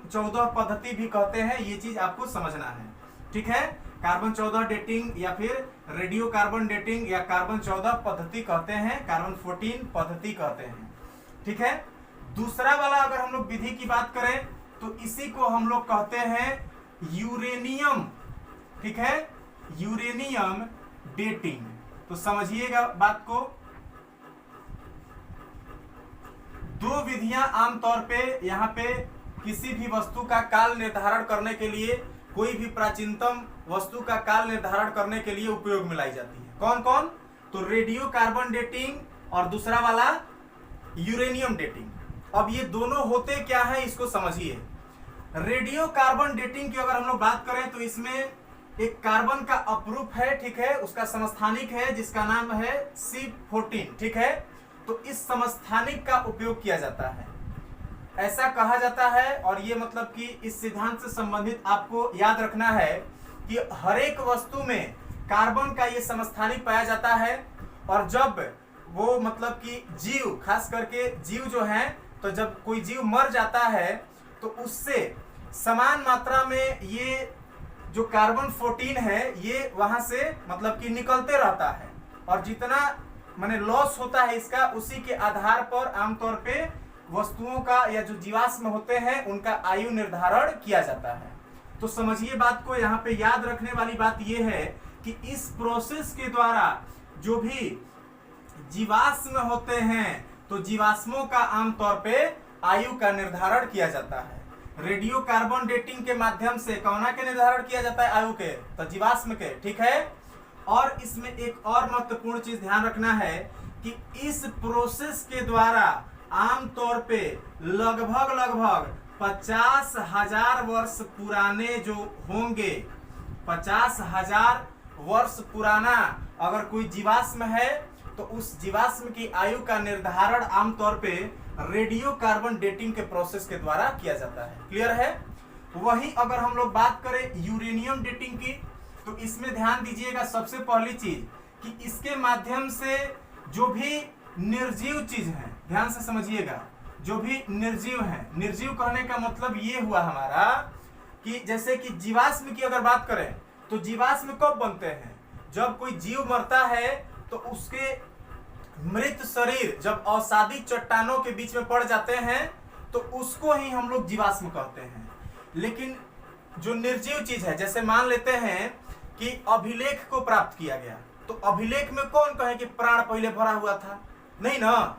14 पद्धति भी कहते हैं। ये चीज आपको समझना है, ठीक है। कार्बन 14 डेटिंग या फिर रेडियो कार्बन डेटिंग या कार्बन 14 पद्धति कहते हैं, कार्बन 14 पद्धति कहते हैं, ठीक है। दूसरा वाला अगर हम लोग विधि की बात करें तो इसी को हम लोग कहते हैं यूरेनियम, ठीक है, यूरेनियम डेटिंग। तो समझिएगा बात को, 2 विधियां आमतौर पे यहाँ पे किसी भी वस्तु का काल निर्धारण करने के लिए, कोई भी प्राचीनतम वस्तु का काल निर्धारण करने के लिए उपयोग में लाई जाती है। कौन कौन? तो रेडियो कार्बन डेटिंग और दूसरा वाला यूरेनियम डेटिंग। अब ये दोनों होते क्या है इसको समझिए। रेडियो कार्बन डेटिंग की अगर हम लोग बात करें तो इसमें एक कार्बन का अपरूप है, ठीक है, उसका समस्थानिक है जिसका नाम है C14, ठीक है। तो इस समस्थानिक का उपयोग किया जाता है, ऐसा कहा जाता है। और ये मतलब कि इस सिद्धांत से संबंधित आपको याद रखना है कि हर एक वस्तु में कार्बन का ये समस्थानिक पाया जाता है और जब वो मतलब कि जीव, खास करके जीव जो है, तो जब कोई जीव मर जाता है तो उससे समान मात्रा में ये जो कार्बन 14 है ये वहां से मतलब कि निकलते रहता है और जितना माने लॉस होता है इसका, उसी के आधार पर आमतौर पे वस्तुओं का या जो जीवाश्म होते हैं उनका आयु निर्धारण किया जाता है। तो समझिए बात को, यहाँ पे याद रखने वाली बात यह है कि इस प्रोसेस के द्वारा जो भी जीवाश्म होते हैं तो जीवाश्मों का आमतौर पे आयु का निर्धारण किया जाता है। रेडियो कार्बन डेटिंग के माध्यम से कौना के निर्धारण किया जाता है? आयु के, तो जीवाश्म के, ठीक है। और इसमें एक और महत्वपूर्ण चीज ध्यान रखना है कि इस प्रोसेस के द्वारा आमतौर पे लगभग 50,000 वर्ष पुराने जो होंगे, 50,000 वर्ष पुराना अगर कोई जीवाश्म है तो उस जीवाश्म की आयु का निर्धारण आमतौर पे रेडियो कार्बन डेटिंग के प्रोसेस के द्वारा किया जाता है। क्लियर है? वहीं अगर हम लोग बात करें यूरेनियम डेटिंग की, तो इसमें ध्यान दीजिएगा सबसे पहली चीज कि इसके माध्यम से जो भी निर्जीव चीज है, ध्यान से समझिएगा, जो भी निर्जीव है, निर्जीव कहने का मतलब ये हुआ हमारा कि जैसे कि जीवाश्म की अगर बात करें तो जीवाश्म कब बनते हैं? जब कोई जीव मरता है तो उसके मृत शरीर जब अवसादी चट्टानों के बीच में पड़ जाते हैं तो उसको ही हम लोग जीवाश्म कहते हैं। लेकिन जो निर्जीव चीज है, जैसे मान लेते हैं कि अभिलेख को प्राप्त किया गया, तो अभिलेख में कौन कहे कि प्राण पहले भरा हुआ था? नहीं ना।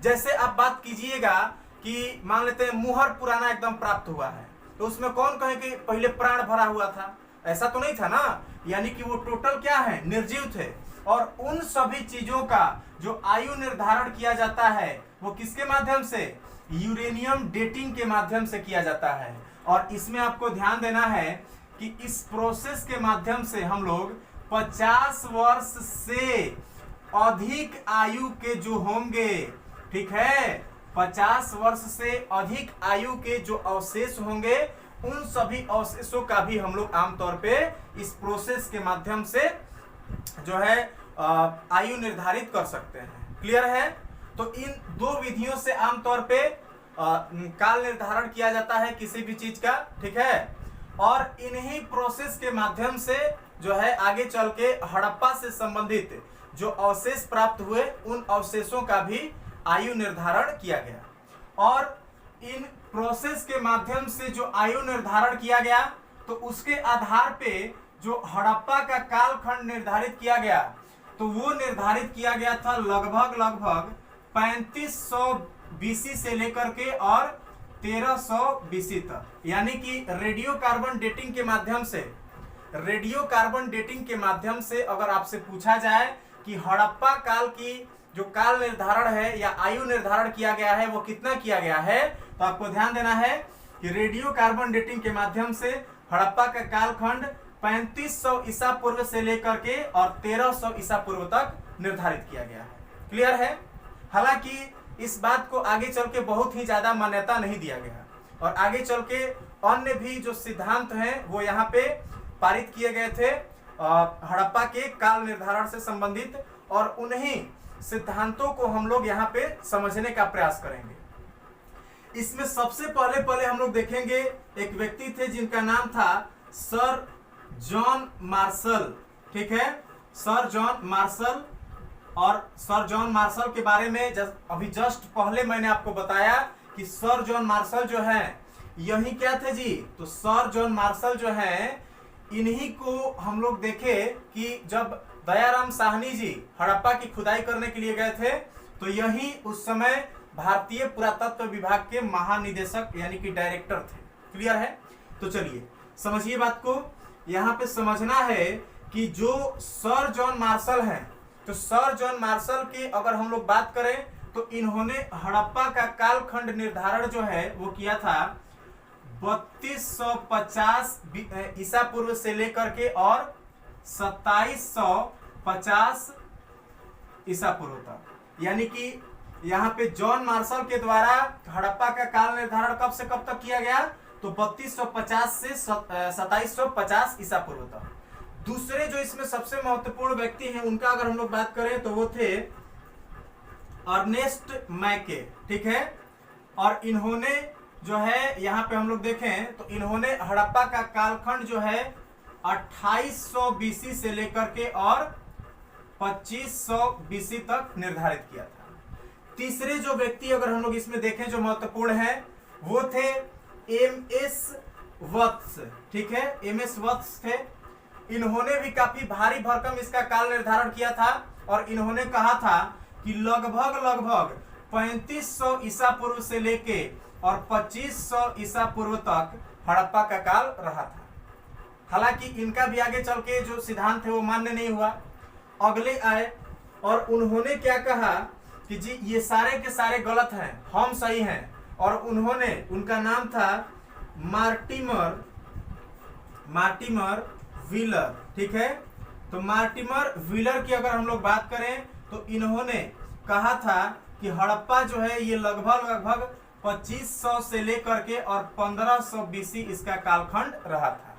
जैसे आप बात कीजिएगा कि मान लेते हैं मुहर पुराना एकदम प्राप्त हुआ है, तो उसमें कौन कहे कि पहले प्राण भरा हुआ था? ऐसा तो नहीं था ना। यानी कि वो टोटल क्या है? निर्जीव थे। और उन सभी चीजों का जो आयु निर्धारण किया जाता है वो किसके माध्यम से? यूरेनियम डेटिंग के माध्यम से किया जाता है। और इसमें आपको ध्यान देना है कि इस प्रोसेस के माध्यम से हम लोग 50 वर्ष से अधिक आयु के जो होंगे, ठीक है, 50 वर्ष से अधिक आयु के जो अवशेष होंगे उन सभी अवशेषों का भी हम लोग आमतौर पे इस प्रोसेस के माध्यम से जो है आयु निर्धारित कर सकते हैं। क्लियर है? तो इन दो विधियों से आमतौर पे काल निर्धारण किया जाता है किसी भी चीज का, ठीक है। और इन्हीं प्रोसेस के माध्यम से जो है आगे चल के हड़प्पा से संबंधित जो अवशेष प्राप्त हुए उन अवशेषों का भी आयु निर्धारण किया गया। और इन प्रोसेस के माध्यम से जो आयु निर्धारण किया गया तो उसके आधार पे जो हड़प्पा का कालखंड निर्धारित किया गया तो वो निर्धारित किया गया था लगभग 3500 बीसी से लेकर के और 1300 बीसी तक। यानी कि रेडियो कार्बन डेटिंग के माध्यम से अगर आपसे पूछा जाए कि हड़प्पा काल की जो काल निर्धारण है या आयु निर्धारण किया गया है वो कितना किया गया है, तो आपको ध्यान देना है कि रेडियो कार्बन डेटिंग के माध्यम से हड़प्पा का कालखंड 3500 ईसा पूर्व से लेकर के और 1300 ईसा पूर्व तक निर्धारित किया गया है। क्लियर है? हालांकि इस बात को आगे चल के बहुत ही ज्यादा मान्यता नहीं दिया गया और आगे चल के अन्य भी जो सिद्धांत हैं वो यहाँ पे पारित किए गए थे हड़प्पा के काल निर्धारण से संबंधित, और उन्हीं सिद्धांतों को हम लोग यहाँ पे समझने का प्रयास करेंगे। इसमें सबसे पहले हम लोग देखेंगे एक व्यक्ति थे जिनका नाम था सर जॉन मार्शल, ठीक है, सर जॉन मार्शल। और सर जॉन मार्शल के बारे में अभी जस्ट पहले मैंने आपको बताया कि सर जॉन मार्शल जो है यही क्या थे जी, तो सर जॉन मार्शल जो है इन्हीं को हम लोग देखे कि जब दयाराम साहनी जी हड़प्पा की खुदाई करने के लिए गए थे तो यही उस समय भारतीय पुरातत्व विभाग के महानिदेशक यानी कि डायरेक्टर थे। क्लियर है? तो चलिए समझिए बात को। यहाँ पे समझना है कि जो सर जॉन मार्शल हैं, तो सर जॉन मार्शल की अगर हम लोग बात करें तो इन्होंने हड़प्पा का कालखंड निर्धारण जो है वो किया था 3250 ईसा पूर्व से लेकर के और 2750 ईसा पूर्व तक। यानी कि यहाँ पे जॉन मार्शल के द्वारा हड़प्पा का काल निर्धारण कब से कब तक किया गया, तो 3250 से 2750 ईसा पूर्व तक। दूसरे जो इसमें सबसे महत्वपूर्ण व्यक्ति हैं उनका अगर हम लोग बात करें तो वो थे अर्नेस्ट मैके, ठीक है। और इन्होंने जो है यहाँ पे हम लोग देखें तो इन्होंने हड़प्पा का कालखंड जो है 2800 बीसी से लेकर के और 2500 बीसी तक निर्धारित किया था। तीसरे जो व्यक्ति अगर हम लोग इसमें देखें जो महत्वपूर्ण है वो थे एमएस वत्स। ठीक है, एमएस वत्स थे। इन्होंने भी काफी भारी भरकम इसका काल निर्धारण किया था और इन्होंने कहा था कि लगभग 3500 ईसा पूर्व से लेके और 2500 ईसा पूर्व तक हड़प्पा का काल रहा था। हालांकि इनका भी आगे चल के जो सिद्धांत है वो मान्य नहीं हुआ। अगले आए और उन्होंने क्या कहा कि जी ये सारे के सारे गलत हैं, हम सही हैं। और उन्होंने, उनका नाम था मार्टिमर व्हीलर। ठीक है, तो मार्टिमर व्हीलर की अगर हम लोग बात करें तो इन्होंने कहा था कि हड़प्पा जो है ये लगभग 2500 से लेकर के और 1500 बीसी इसका कालखंड रहा था।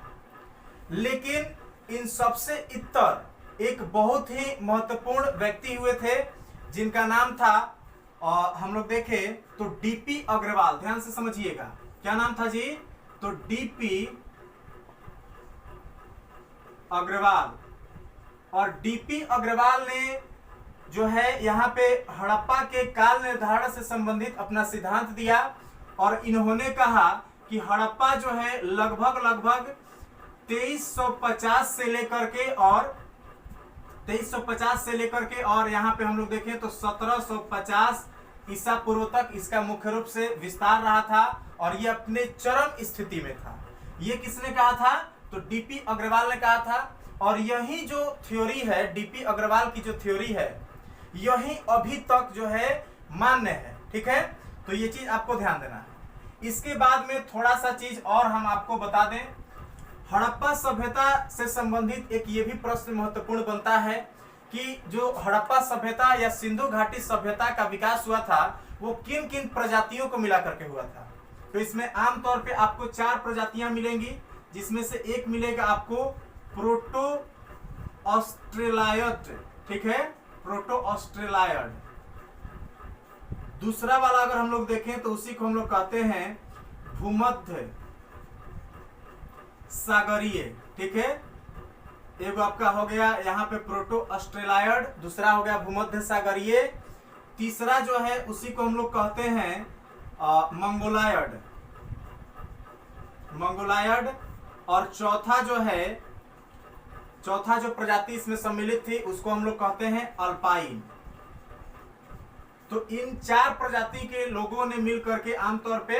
लेकिन इन सबसे इतर एक बहुत ही महत्वपूर्ण व्यक्ति हुए थे जिनका नाम था, हम लोग देखें तो डीपी अग्रवाल। ध्यान से समझिएगा, क्या नाम था जी? तो डीपी अग्रवाल। और डीपी अग्रवाल ने जो है यहाँ पे हड़प्पा के काल निर्धारण से संबंधित अपना सिद्धांत दिया और इन्होंने कहा कि हड़प्पा जो है लगभग 2350 से लेकर के और यहाँ पे हम लोग देखें तो 1750 ईसा पूर्व तक इसका मुख्य रूप से विस्तार रहा था और ये अपने चरम स्थिति में था। ये किसने कहा था? तो डीपी अग्रवाल ने कहा था। और यही जो थ्योरी है, डीपी अग्रवाल की जो थ्योरी है, यही अभी तक जो है मान्य है। ठीक है, तो ये चीज आपको ध्यान देना है। इसके बाद में थोड़ा सा चीज और हम आपको बता दें, हड़प्पा सभ्यता से संबंधित एक ये भी प्रश्न महत्वपूर्ण बनता है कि जो हड़प्पा सभ्यता या सिंधु घाटी सभ्यता का विकास हुआ था वो किन किन प्रजातियों को मिला करके हुआ था। तो इसमें आमतौर पे आपको 4 प्रजातियां मिलेंगी, जिसमें से एक मिलेगा आपको प्रोटो ऑस्ट्रेलायड। ठीक है, प्रोटो ऑस्ट्रेलायड। दूसरा वाला अगर हम लोग देखें तो उसी को हम लोग कहते हैं भूमध्य सागरीय। ठीक है, एक आपका हो गया यहाँ पे प्रोटो ऑस्ट्रेलायड, दूसरा हो गया भूमध्य सागरीय, तीसरा जो है उसी को हम लोग कहते हैं मंगोलायड और चौथा जो प्रजाति इसमें सम्मिलित थी उसको हम लोग कहते हैं अल्पाइन। तो इन 4 प्रजाति के लोगों ने मिल करके आमतौर पे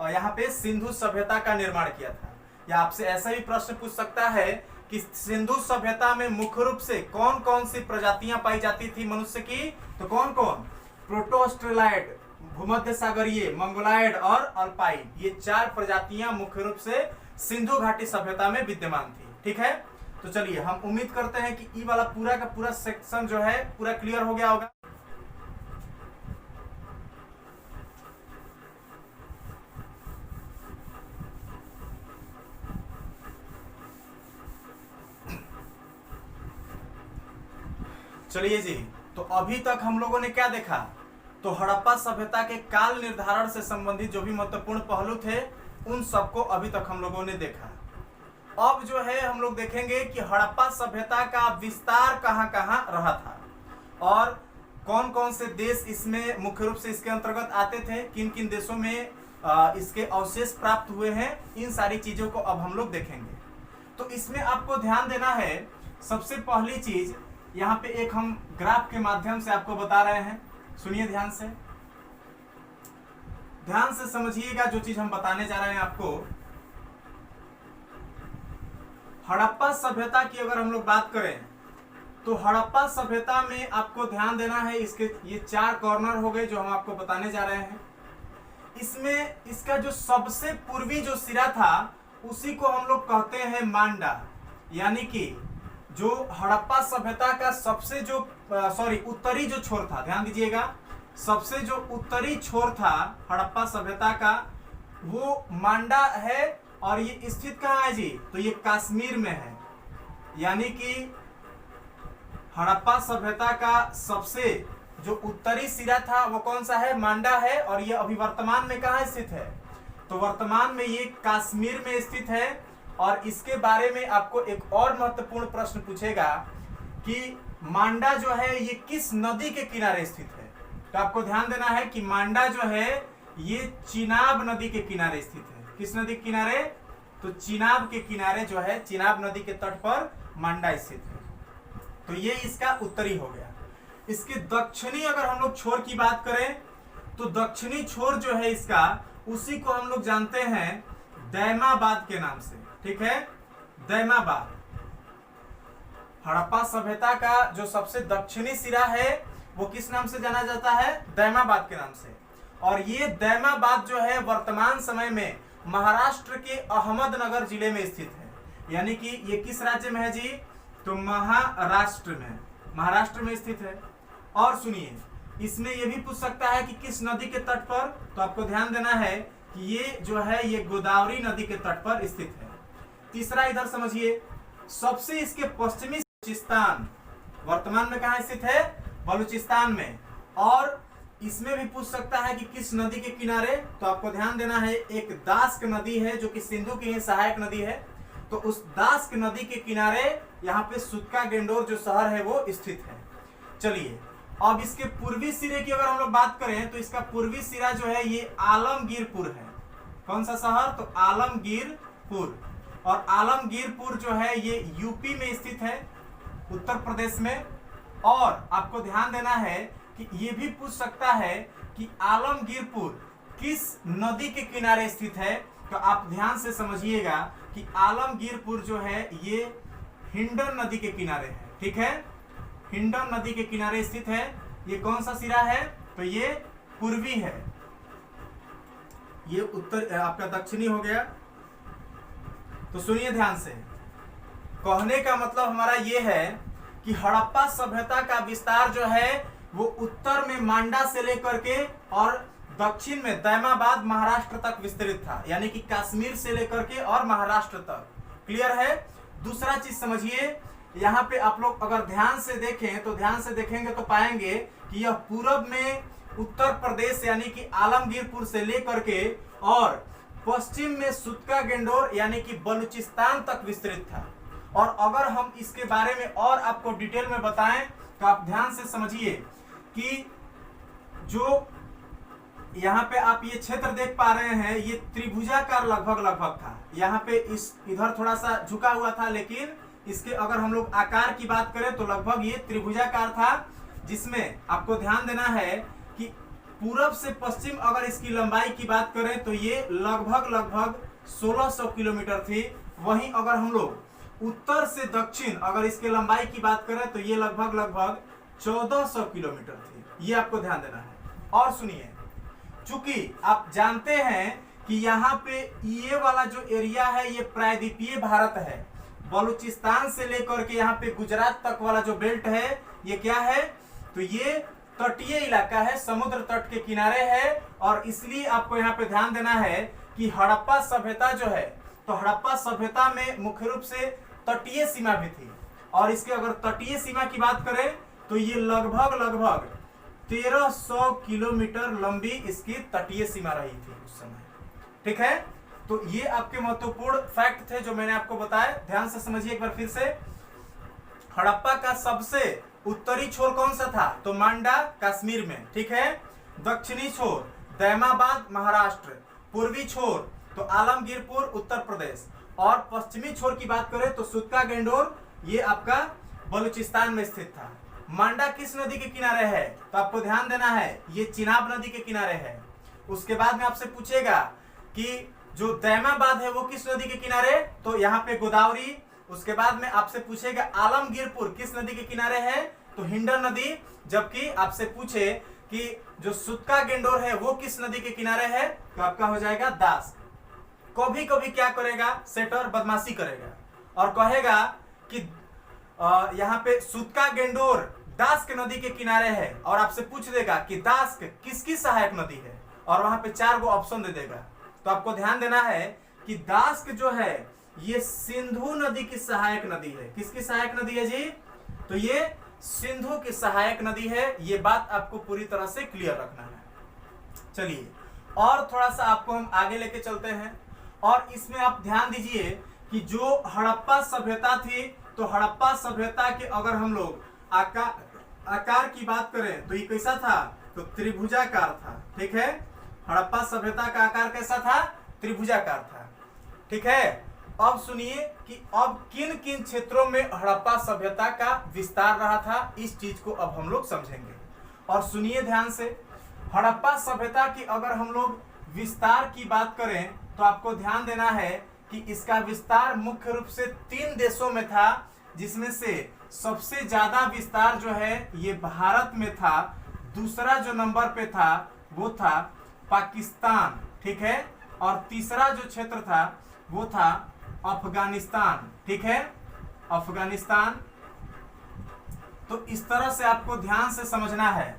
यहाँ पे सिंधु सभ्यता का निर्माण किया था। या आपसे ऐसा भी प्रश्न पूछ सकता है कि सिंधु सभ्यता में मुख्य रूप से कौन कौन सी प्रजातियां पाई जाती थी मनुष्य की? तो कौन कौन? प्रोटो ऑस्ट्रेलायड, भूमध्य सागरीय, मंगोलायड और अल्पाइन। ये 4 प्रजातियां मुख्य रूप से सिंधु घाटी सभ्यता में विद्यमान थी। ठीक है, तो चलिए हम उम्मीद करते हैं कि ई वाला पूरा का पूरा सेक्शन जो है पूरा क्लियर हो गया होगा। चलिए जी, तो अभी तक हम लोगों ने क्या देखा? तो हड़प्पा सभ्यता के काल निर्धारण से संबंधित जो भी महत्वपूर्ण पहलू थे उन सबको अभी तक हम लोगों ने देखा। अब जो है हम लोग देखेंगे कि हड़प्पा सभ्यता का विस्तार कहाँ कहाँ रहा था और कौन कौन से देश इसमें मुख्य रूप से इसके अंतर्गत आते थे, किन किन देशों में इसके अवशेष प्राप्त हुए हैं। इन सारी चीजों को अब हम लोग देखेंगे। तो इसमें आपको ध्यान देना है, सबसे पहली चीज यहाँ पे एक हम ग्राफ के माध्यम से आपको बता रहे हैं। सुनिए ध्यान से समझिएगा जो चीज हम बताने जा रहे हैं आपको। हड़प्पा सभ्यता की अगर हम लोग बात करें तो हड़प्पा सभ्यता में आपको ध्यान देना है, इसके ये 4 कॉर्नर हो गए जो हम आपको बताने जा रहे हैं। इसमें इसका जो सबसे पूर्वी जो सिरा था उसी को हम लोग कहते हैं मांडा। यानी कि जो हड़प्पा सभ्यता का सबसे जो उत्तरी जो छोर था, ध्यान दीजिएगा, सबसे जो उत्तरी छोर था हड़प्पा सभ्यता का वो मांडा है। और ये स्थित कहाँ है जी? तो ये कश्मीर में है। यानी कि हड़प्पा सभ्यता का सबसे जो उत्तरी सिरा था वो कौन सा है? मांडा है। और ये अभी वर्तमान में कहाँ स्थित है? तो वर्तमान में ये कश्मीर में स्थित है। और इसके बारे में आपको एक और महत्वपूर्ण प्रश्न पूछेगा कि मांडा जो है ये किस नदी के किनारे स्थित है? तो आपको ध्यान देना है कि मांडा जो है ये चिनाब नदी के किनारे स्थित है। किस नदी के किनारे? तो चिनाब के किनारे जो है, चिनाब नदी के तट पर मांडा स्थित है। तो ये इसका उत्तरी हो गया। इसके दक्षिणी अगर हम लोग छोर की बात करें तो दक्षिणी छोर जो है इसका, उसी को हम लोग जानते हैं दैमाबाद के नाम से। ठीक है, दैमाबाद। हड़प्पा सभ्यता का जो सबसे दक्षिणी सिरा है वो किस नाम से जाना जाता है? दैमाबाद के नाम से। और ये दैमाबाद जो है वर्तमान समय में महाराष्ट्र के अहमदनगर जिले में स्थित है। यानी कि ये किस राज्य में है जी? तो महाराष्ट्र में, महाराष्ट्र में स्थित है। और सुनिए, इसमें यह भी पूछ सकता है कि किस नदी के तट पर, तो आपको ध्यान देना है कि ये जो है ये गोदावरी नदी के तट पर स्थित है। तीसरा इधर समझिए, सबसे इसके पश्चिमी बलूचिस्तान वर्तमान में कहाँ स्थित है? बलूचिस्तान में। और इसमें भी पूछ सकता है कि किस नदी के किनारे, तो आपको ध्यान देना है एक दास्क नदी है जो कि सिंधु की ही सहायक नदी है। तो उस दास्क नदी के किनारे यहाँ पे सुत्का गेंडोर जो शहर है वो स्थित है। चलिए, अब इसके पूर्वी सिरे की अगर हम लोग बात करें तो इसका पूर्वी सिरा जो है ये आलमगीरपुर है। कौन सा शहर? तो आलमगीरपुर। और आलमगीरपुर जो है ये यूपी में स्थित है, उत्तर प्रदेश में। और आपको ध्यान देना है कि ये भी पूछ सकता है कि आलमगीरपुर किस नदी के किनारे स्थित है। तो आप ध्यान से समझिएगा कि आलमगीरपुर जो है ये हिंडन नदी के किनारे है। ठीक है, हिंडन नदी के किनारे स्थित है। ये कौन सा सिरा है? तो ये पूर्वी है, ये उत्तर आपका दक्षिणी हो गया। तो सुनिए ध्यान से, कहने का मतलब हमारा ये है कि हड़प्पा सभ्यता का विस्तार जो है वो उत्तर में मांडा से लेकर के और दक्षिण में दैमाबाद महाराष्ट्र तक विस्तृत था। यानी कि कश्मीर से लेकर के और महाराष्ट्र तक। क्लियर है? दूसरा चीज समझिए, यहाँ पे आप लोग अगर ध्यान से देखें तो ध्यान से देखेंगे तो पाएंगे कि यह पूरब में उत्तर प्रदेश यानी कि आलमगीरपुर से लेकर के और पश्चिम में सुत्का गेंडोर यानी कि बलूचिस्तान तक विस्तृत था। और अगर हम इसके बारे में और आपको डिटेल में बताएं तो आप ध्यान से समझिए कि जो यहाँ पे आप ये क्षेत्र देख पा रहे हैं ये त्रिभुजाकार लगभग था। यहाँ पे इस इधर थोड़ा सा झुका हुआ था, लेकिन इसके अगर हम लोग आकार की बात करें तो लगभग ये त्रिभुजाकार था, जिसमें आपको ध्यान देना है कि पूरब से पश्चिम अगर इसकी लंबाई की बात करें तो ये लगभग 1600 किलोमीटर थी। वहीं अगर हम लोग उत्तर से दक्षिण अगर इसके लंबाई की बात करें तो ये लगभग 1400 किलोमीटर थी। ये आपको ध्यान देना है। और सुनिए, चूंकि आप जानते हैं कि यहाँ पे ये वाला जो एरिया है ये प्रायद्वीपीय भारत है। बलूचिस्तान से लेकर के यहाँ पे गुजरात तक वाला जो बेल्ट है ये क्या है? तो ये तटीय इलाका है, समुद्र तट के किनारे है। और इसलिए आपको यहाँ पे ध्यान देना है कि हड़प्पा सभ्यता जो है, तो हड़प्पा सभ्यता में मुख्य रूप से तटीय सीमा भी थी। और इसके अगर तटीय सीमा की बात करें तो ये लगभग 1300 किलोमीटर लंबी इसकी तटीय सीमा रही थी उस समय। ठीक है, तो ये आपके महत्वपूर्ण फैक्ट थे जो मैंने आपको बताया। ध्यान से समझिए एक बार फिर से। हड़प्पा का सबसे उत्तरी छोर कौन सा था? तो मांडा कश्मीर में। ठीक है, दक्षिणी छोर दैमाबाद महाराष्ट्र, पूर्वी छोर तो आलमगीरपुर उत्तर प्रदेश, और पश्चिमी छोर की बात करें तो सुत्का गेंडोर ये आपका बलूचिस्तान में स्थित था। मांडा किस नदी के किनारे है? तो आपको ध्यान देना है ये चिनाब नदी के किनारे है। उसके बाद में आपसे पूछेगा कि जो दैमाबाद है वो किस नदी के किनारे? तो यहाँ पे गोदावरी। उसके बाद में आपसे पूछेगा आलमगीरपुर किस नदी के किनारे है? तो हिंडन नदी। जबकि आपसे पूछे कि जो सुत्का गेंडोर है वो किस नदी के किनारे है? तो आपका हो जाएगा दास। कभी कभी क्या करेगा? सेटर बदमाशी करेगा और कहेगा कि यहाँ पे सुत्का गेंडोर दास्क नदी के किनारे है, और आपसे पूछ देगा कि दास्क किसकी सहायक नदी है, और वहां पे 4 गो ऑप्शन दे देगा। तो आपको ध्यान देना है कि दास्क जो है ये सिंधु नदी की सहायक नदी है। किसकी सहायक नदी है जी? तो ये सिंधु की सहायक नदी है। ये बात आपको पूरी तरह से क्लियर रखना है। चलिए, और थोड़ा सा आपको हम आगे लेके चलते हैं। और इसमें आप ध्यान दीजिए कि जो हड़प्पा सभ्यता थी, तो हड़प्पा सभ्यता के अगर हम लोग आकार की बात करें तो ये कैसा था? तो त्रिभुजाकार था। ठीक है, हड़प्पा सभ्यता का आकार कैसा था? त्रिभुजाकार था। ठीक है, अब सुनिए कि अब किन किन क्षेत्रों में हड़प्पा सभ्यता का विस्तार रहा था, इस चीज को अब हम लोग समझेंगे। और सुनिए ध्यान से, हड़प्पा सभ्यता की अगर हम लोग विस्तार की बात करें तो आपको ध्यान देना है कि इसका विस्तार मुख्य रूप से 3 देशों में था, जिसमें से सबसे ज्यादा विस्तार जो है ये भारत में था। दूसरा जो नंबर पे था वो था पाकिस्तान। ठीक है, और तीसरा जो क्षेत्र था वो था अफगानिस्तान। ठीक है, अफगानिस्तान। तो इस तरह से आपको ध्यान से समझना है।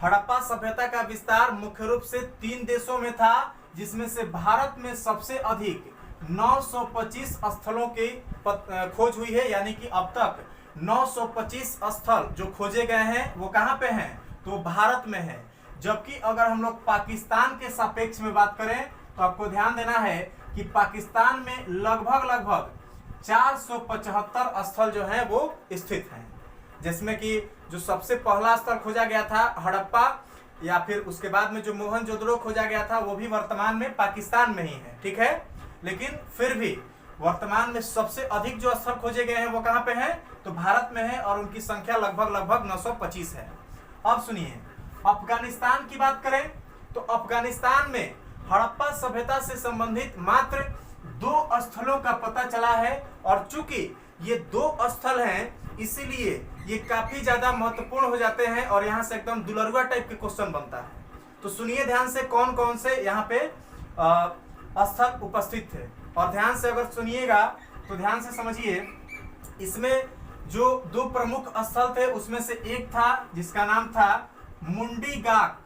हड़प्पा सभ्यता का विस्तार मुख्य रूप से 3 देशों में था, जिसमें से भारत में सबसे अधिक 925 स्थलों की खोज हुई है। यानी कि अब तक 925 स्थल जो खोजे गए हैं वो कहाँ पे हैं? तो भारत में है। जबकि अगर हम लोग पाकिस्तान के सापेक्ष में बात करें तो आपको ध्यान देना है कि पाकिस्तान में लगभग 475 स्थल जो हैं वो स्थित हैं, जिसमें कि जो सबसे पहला स्थल खोजा गया था हड़प्पा, या फिर उसके बाद में जो मोहनजोदड़ो खोजा गया था वो भी वर्तमान में पाकिस्तान में ही है। ठीक है, लेकिन फिर भी वर्तमान में सबसे अधिक जो स्थल खोजे गए हैं वो कहाँ पे हैं? तो भारत में है, और उनकी संख्या लगभग 925 है। अब सुनिए, अफगानिस्तान की बात करें तो अफगानिस्तान में हड़प्पा सभ्यता से संबंधित मात्र 2 स्थलों का पता चला है, और चूंकि ये 2 स्थल हैं इसीलिए ये काफी ज्यादा महत्वपूर्ण हो जाते हैं, और यहाँ से एकदम दुलरुआ टाइप के क्वेश्चन बनता है। तो सुनिए ध्यान से कौन कौन से यहाँ पे स्थल उपस्थित थे, और ध्यान से अगर सुनिएगा तो ध्यान से समझिए। इसमें जो 2 प्रमुख स्थल थे उसमें से एक था जिसका नाम था मुंडीगाक,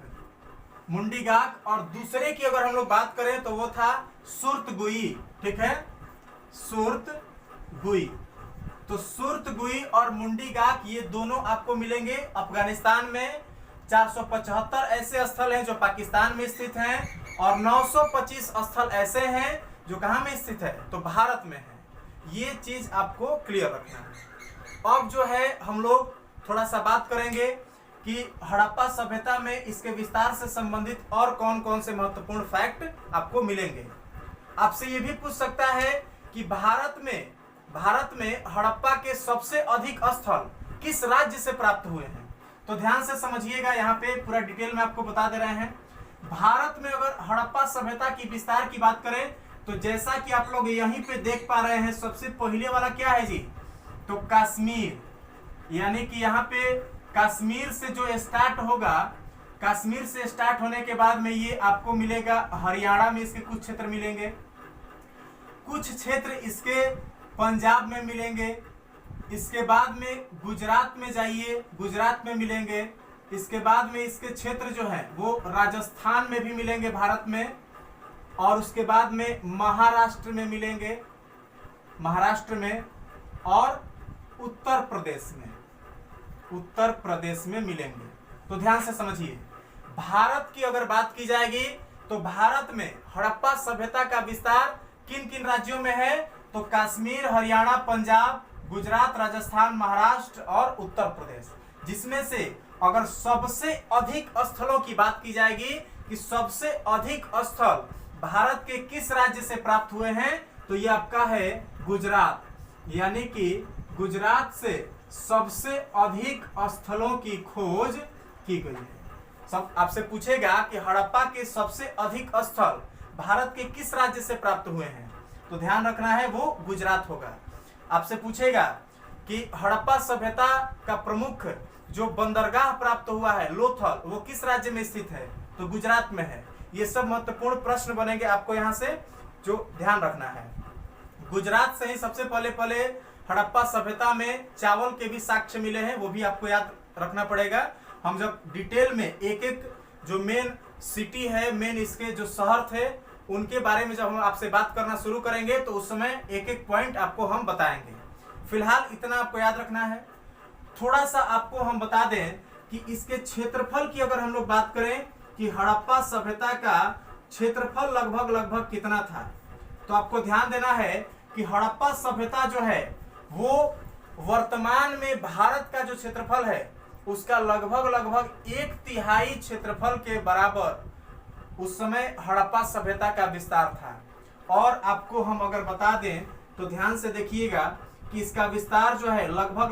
और दूसरे की अगर हम लोग बात करें तो वो था सुर्तगुई। ठीक है, सुर्तगुई। तो सुर्तगुई और मुंडीगाक ये दोनों आपको मिलेंगे अफगानिस्तान में। 475 ऐसे स्थल हैं जो पाकिस्तान में स्थित हैं, और 925 स्थल ऐसे हैं जो कहाँ में स्थित है? तो भारत में है। ये चीज आपको क्लियर रखना है। अब जो है हम लोग थोड़ा सा बात करेंगे कि हड़प्पा सभ्यता में इसके विस्तार से संबंधित और कौन कौन से महत्वपूर्ण फैक्ट आपको मिलेंगे। आपसे ये भी पूछ सकता है कि भारत में हड़प्पा के सबसे अधिक स्थल किस राज्य से प्राप्त हुए हैं? तो ध्यान से समझिएगा, यहाँ पे पूरा डिटेल में आपको बता दे रहे हैं। भारत में अगर हड़प्पा सभ्यता की विस्तार की बात करें तो जैसा कि आप लोग यहीं पे देख पा रहे हैं, सबसे पहले वाला क्या है जी? तो कश्मीर। यानी कि यहाँ पे कश्मीर से जो स्टार्ट होगा, कश्मीर से स्टार्ट होने के बाद में ये आपको मिलेगा हरियाणा में, इसके कुछ क्षेत्र मिलेंगे, कुछ क्षेत्र इसके पंजाब में मिलेंगे, इसके बाद में गुजरात में जाइए, गुजरात में मिलेंगे, इसके बाद में इसके क्षेत्र जो है वो राजस्थान में भी मिलेंगे भारत में, और उसके बाद में महाराष्ट्र में मिलेंगे, महाराष्ट्र में, और उत्तर प्रदेश में मिलेंगे। तो ध्यान से समझिए, भारत की अगर बात की जाएगी तो भारत में हड़प्पा सभ्यता का विस्तार किन किन राज्यों में है? तो कश्मीर, हरियाणा, पंजाब, गुजरात, राजस्थान, महाराष्ट्र और उत्तर प्रदेश। जिसमें से अगर सबसे अधिक स्थलों की बात की जाएगी कि सबसे अधिक स्थल भारत के किस राज्य से प्राप्त हुए हैं, तो ये आपका है गुजरात। यानी कि गुजरात से सबसे अधिक स्थलों की खोज की गई है। सब आपसे पूछेगा कि हड़प्पा के सबसे अधिक स्थल भारत के किस राज्य से प्राप्त हुए हैं, तो ध्यान रखना है वो गुजरात होगा। आपसे पूछेगा कि हड़प्पा सभ्यता का प्रमुख जो बंदरगाह प्राप्त हुआ है लोथल, वो किस राज्य में स्थित है, तो गुजरात में है। ये सब महत्वपूर्ण प्रश्न बनेंगे, आपको यहाँ से जो ध्यान रखना है। गुजरात से ही सबसे पहले हड़प्पा सभ्यता में चावल के भी साक्ष्य मिले हैं, वो भी आपको याद रखना पड़ेगा। हम जब डिटेल में एक एक जो मेन सिटी है, मेन इसके जो शहर थे, उनके बारे में जब हम आपसे बात करना शुरू करेंगे तो उस समय एक एक पॉइंट आपको हम बताएंगे। फिलहाल इतना आपको याद रखना है। थोड़ा सा आपको हम बता दें कि इसके क्षेत्रफल की अगर हम लोग बात करें कि हड़प्पा सभ्यता का क्षेत्रफल लगभग कितना था, तो आपको ध्यान देना है कि हड़प्पा सभ्यता जो है वो वर्तमान में भारत का जो क्षेत्रफल है उसका लगभग 1/3 क्षेत्रफल के बराबर उस समय हड़प्पा सभ्यता का विस्तार था। और आपको हम अगर बता दें तो ध्यान से देखिएगा कि इसका विस्तार जो है लगभग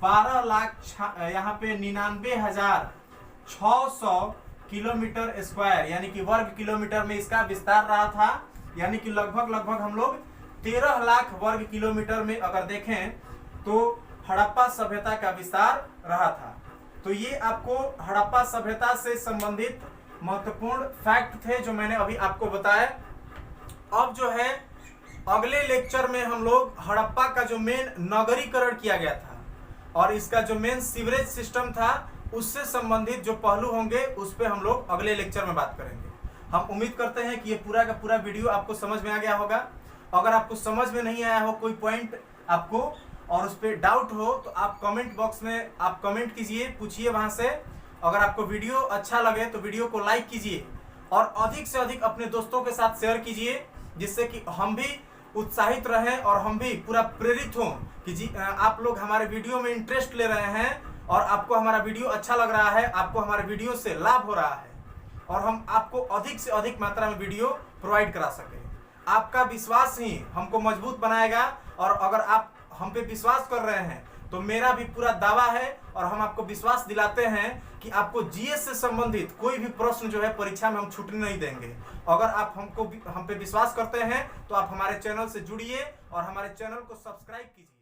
12 लाख यहाँ पे 99,600 किलोमीटर स्क्वायर यानी कि वर्ग किलोमीटर में इसका विस्तार रहा था। यानी कि लगभग हम लोग 13 लाख वर्ग किलोमीटर में अगर देखें तो हड़प्पा सभ्यता का विस्तार रहा था। तो ये आपको हड़प्पा सभ्यता से संबंधित महत्वपूर्ण फैक्ट थे जो मैंने अभी आपको बताया। अब जो है अगले लेक्चर में हम लोग हड़प्पा का जो मेन नगरीकरण किया गया था और इसका जो मेन सीवरेज सिस्टम था उससे संबंधित जो पहलू होंगे उस पर हम लोग अगले लेक्चर में बात करेंगे। हम उम्मीद करते हैं कि ये पूरा का पूरा वीडियो आपको समझ में आ गया होगा। अगर आपको समझ में नहीं आया हो कोई पॉइंट आपको और उस पर डाउट हो तो आप कमेंट बॉक्स में आप कमेंट कीजिए, पूछिए वहां से। अगर आपको वीडियो अच्छा लगे तो वीडियो को लाइक कीजिए और अधिक से अधिक अपने दोस्तों के साथ शेयर कीजिए, जिससे कि हम भी उत्साहित रहें और हम भी पूरा प्रेरित हों कि जी आप लोग हमारे वीडियो में इंटरेस्ट ले रहे हैं और आपको हमारा वीडियो अच्छा लग रहा है, आपको हमारे वीडियो से लाभ हो रहा है और हम आपको अधिक से अधिक मात्रा में वीडियो प्रोवाइड करा सकें। आपका विश्वास ही हमको मजबूत बनाएगा और अगर आप हम पे विश्वास कर रहे हैं तो मेरा भी पूरा दावा है और हम आपको विश्वास दिलाते हैं कि आपको जीएस से संबंधित कोई भी प्रश्न जो है परीक्षा में हम छूटने नहीं देंगे। अगर आप हम पे विश्वास करते हैं तो आप हमारे चैनल से जुड़िए और हमारे चैनल को सब्सक्राइब कीजिए।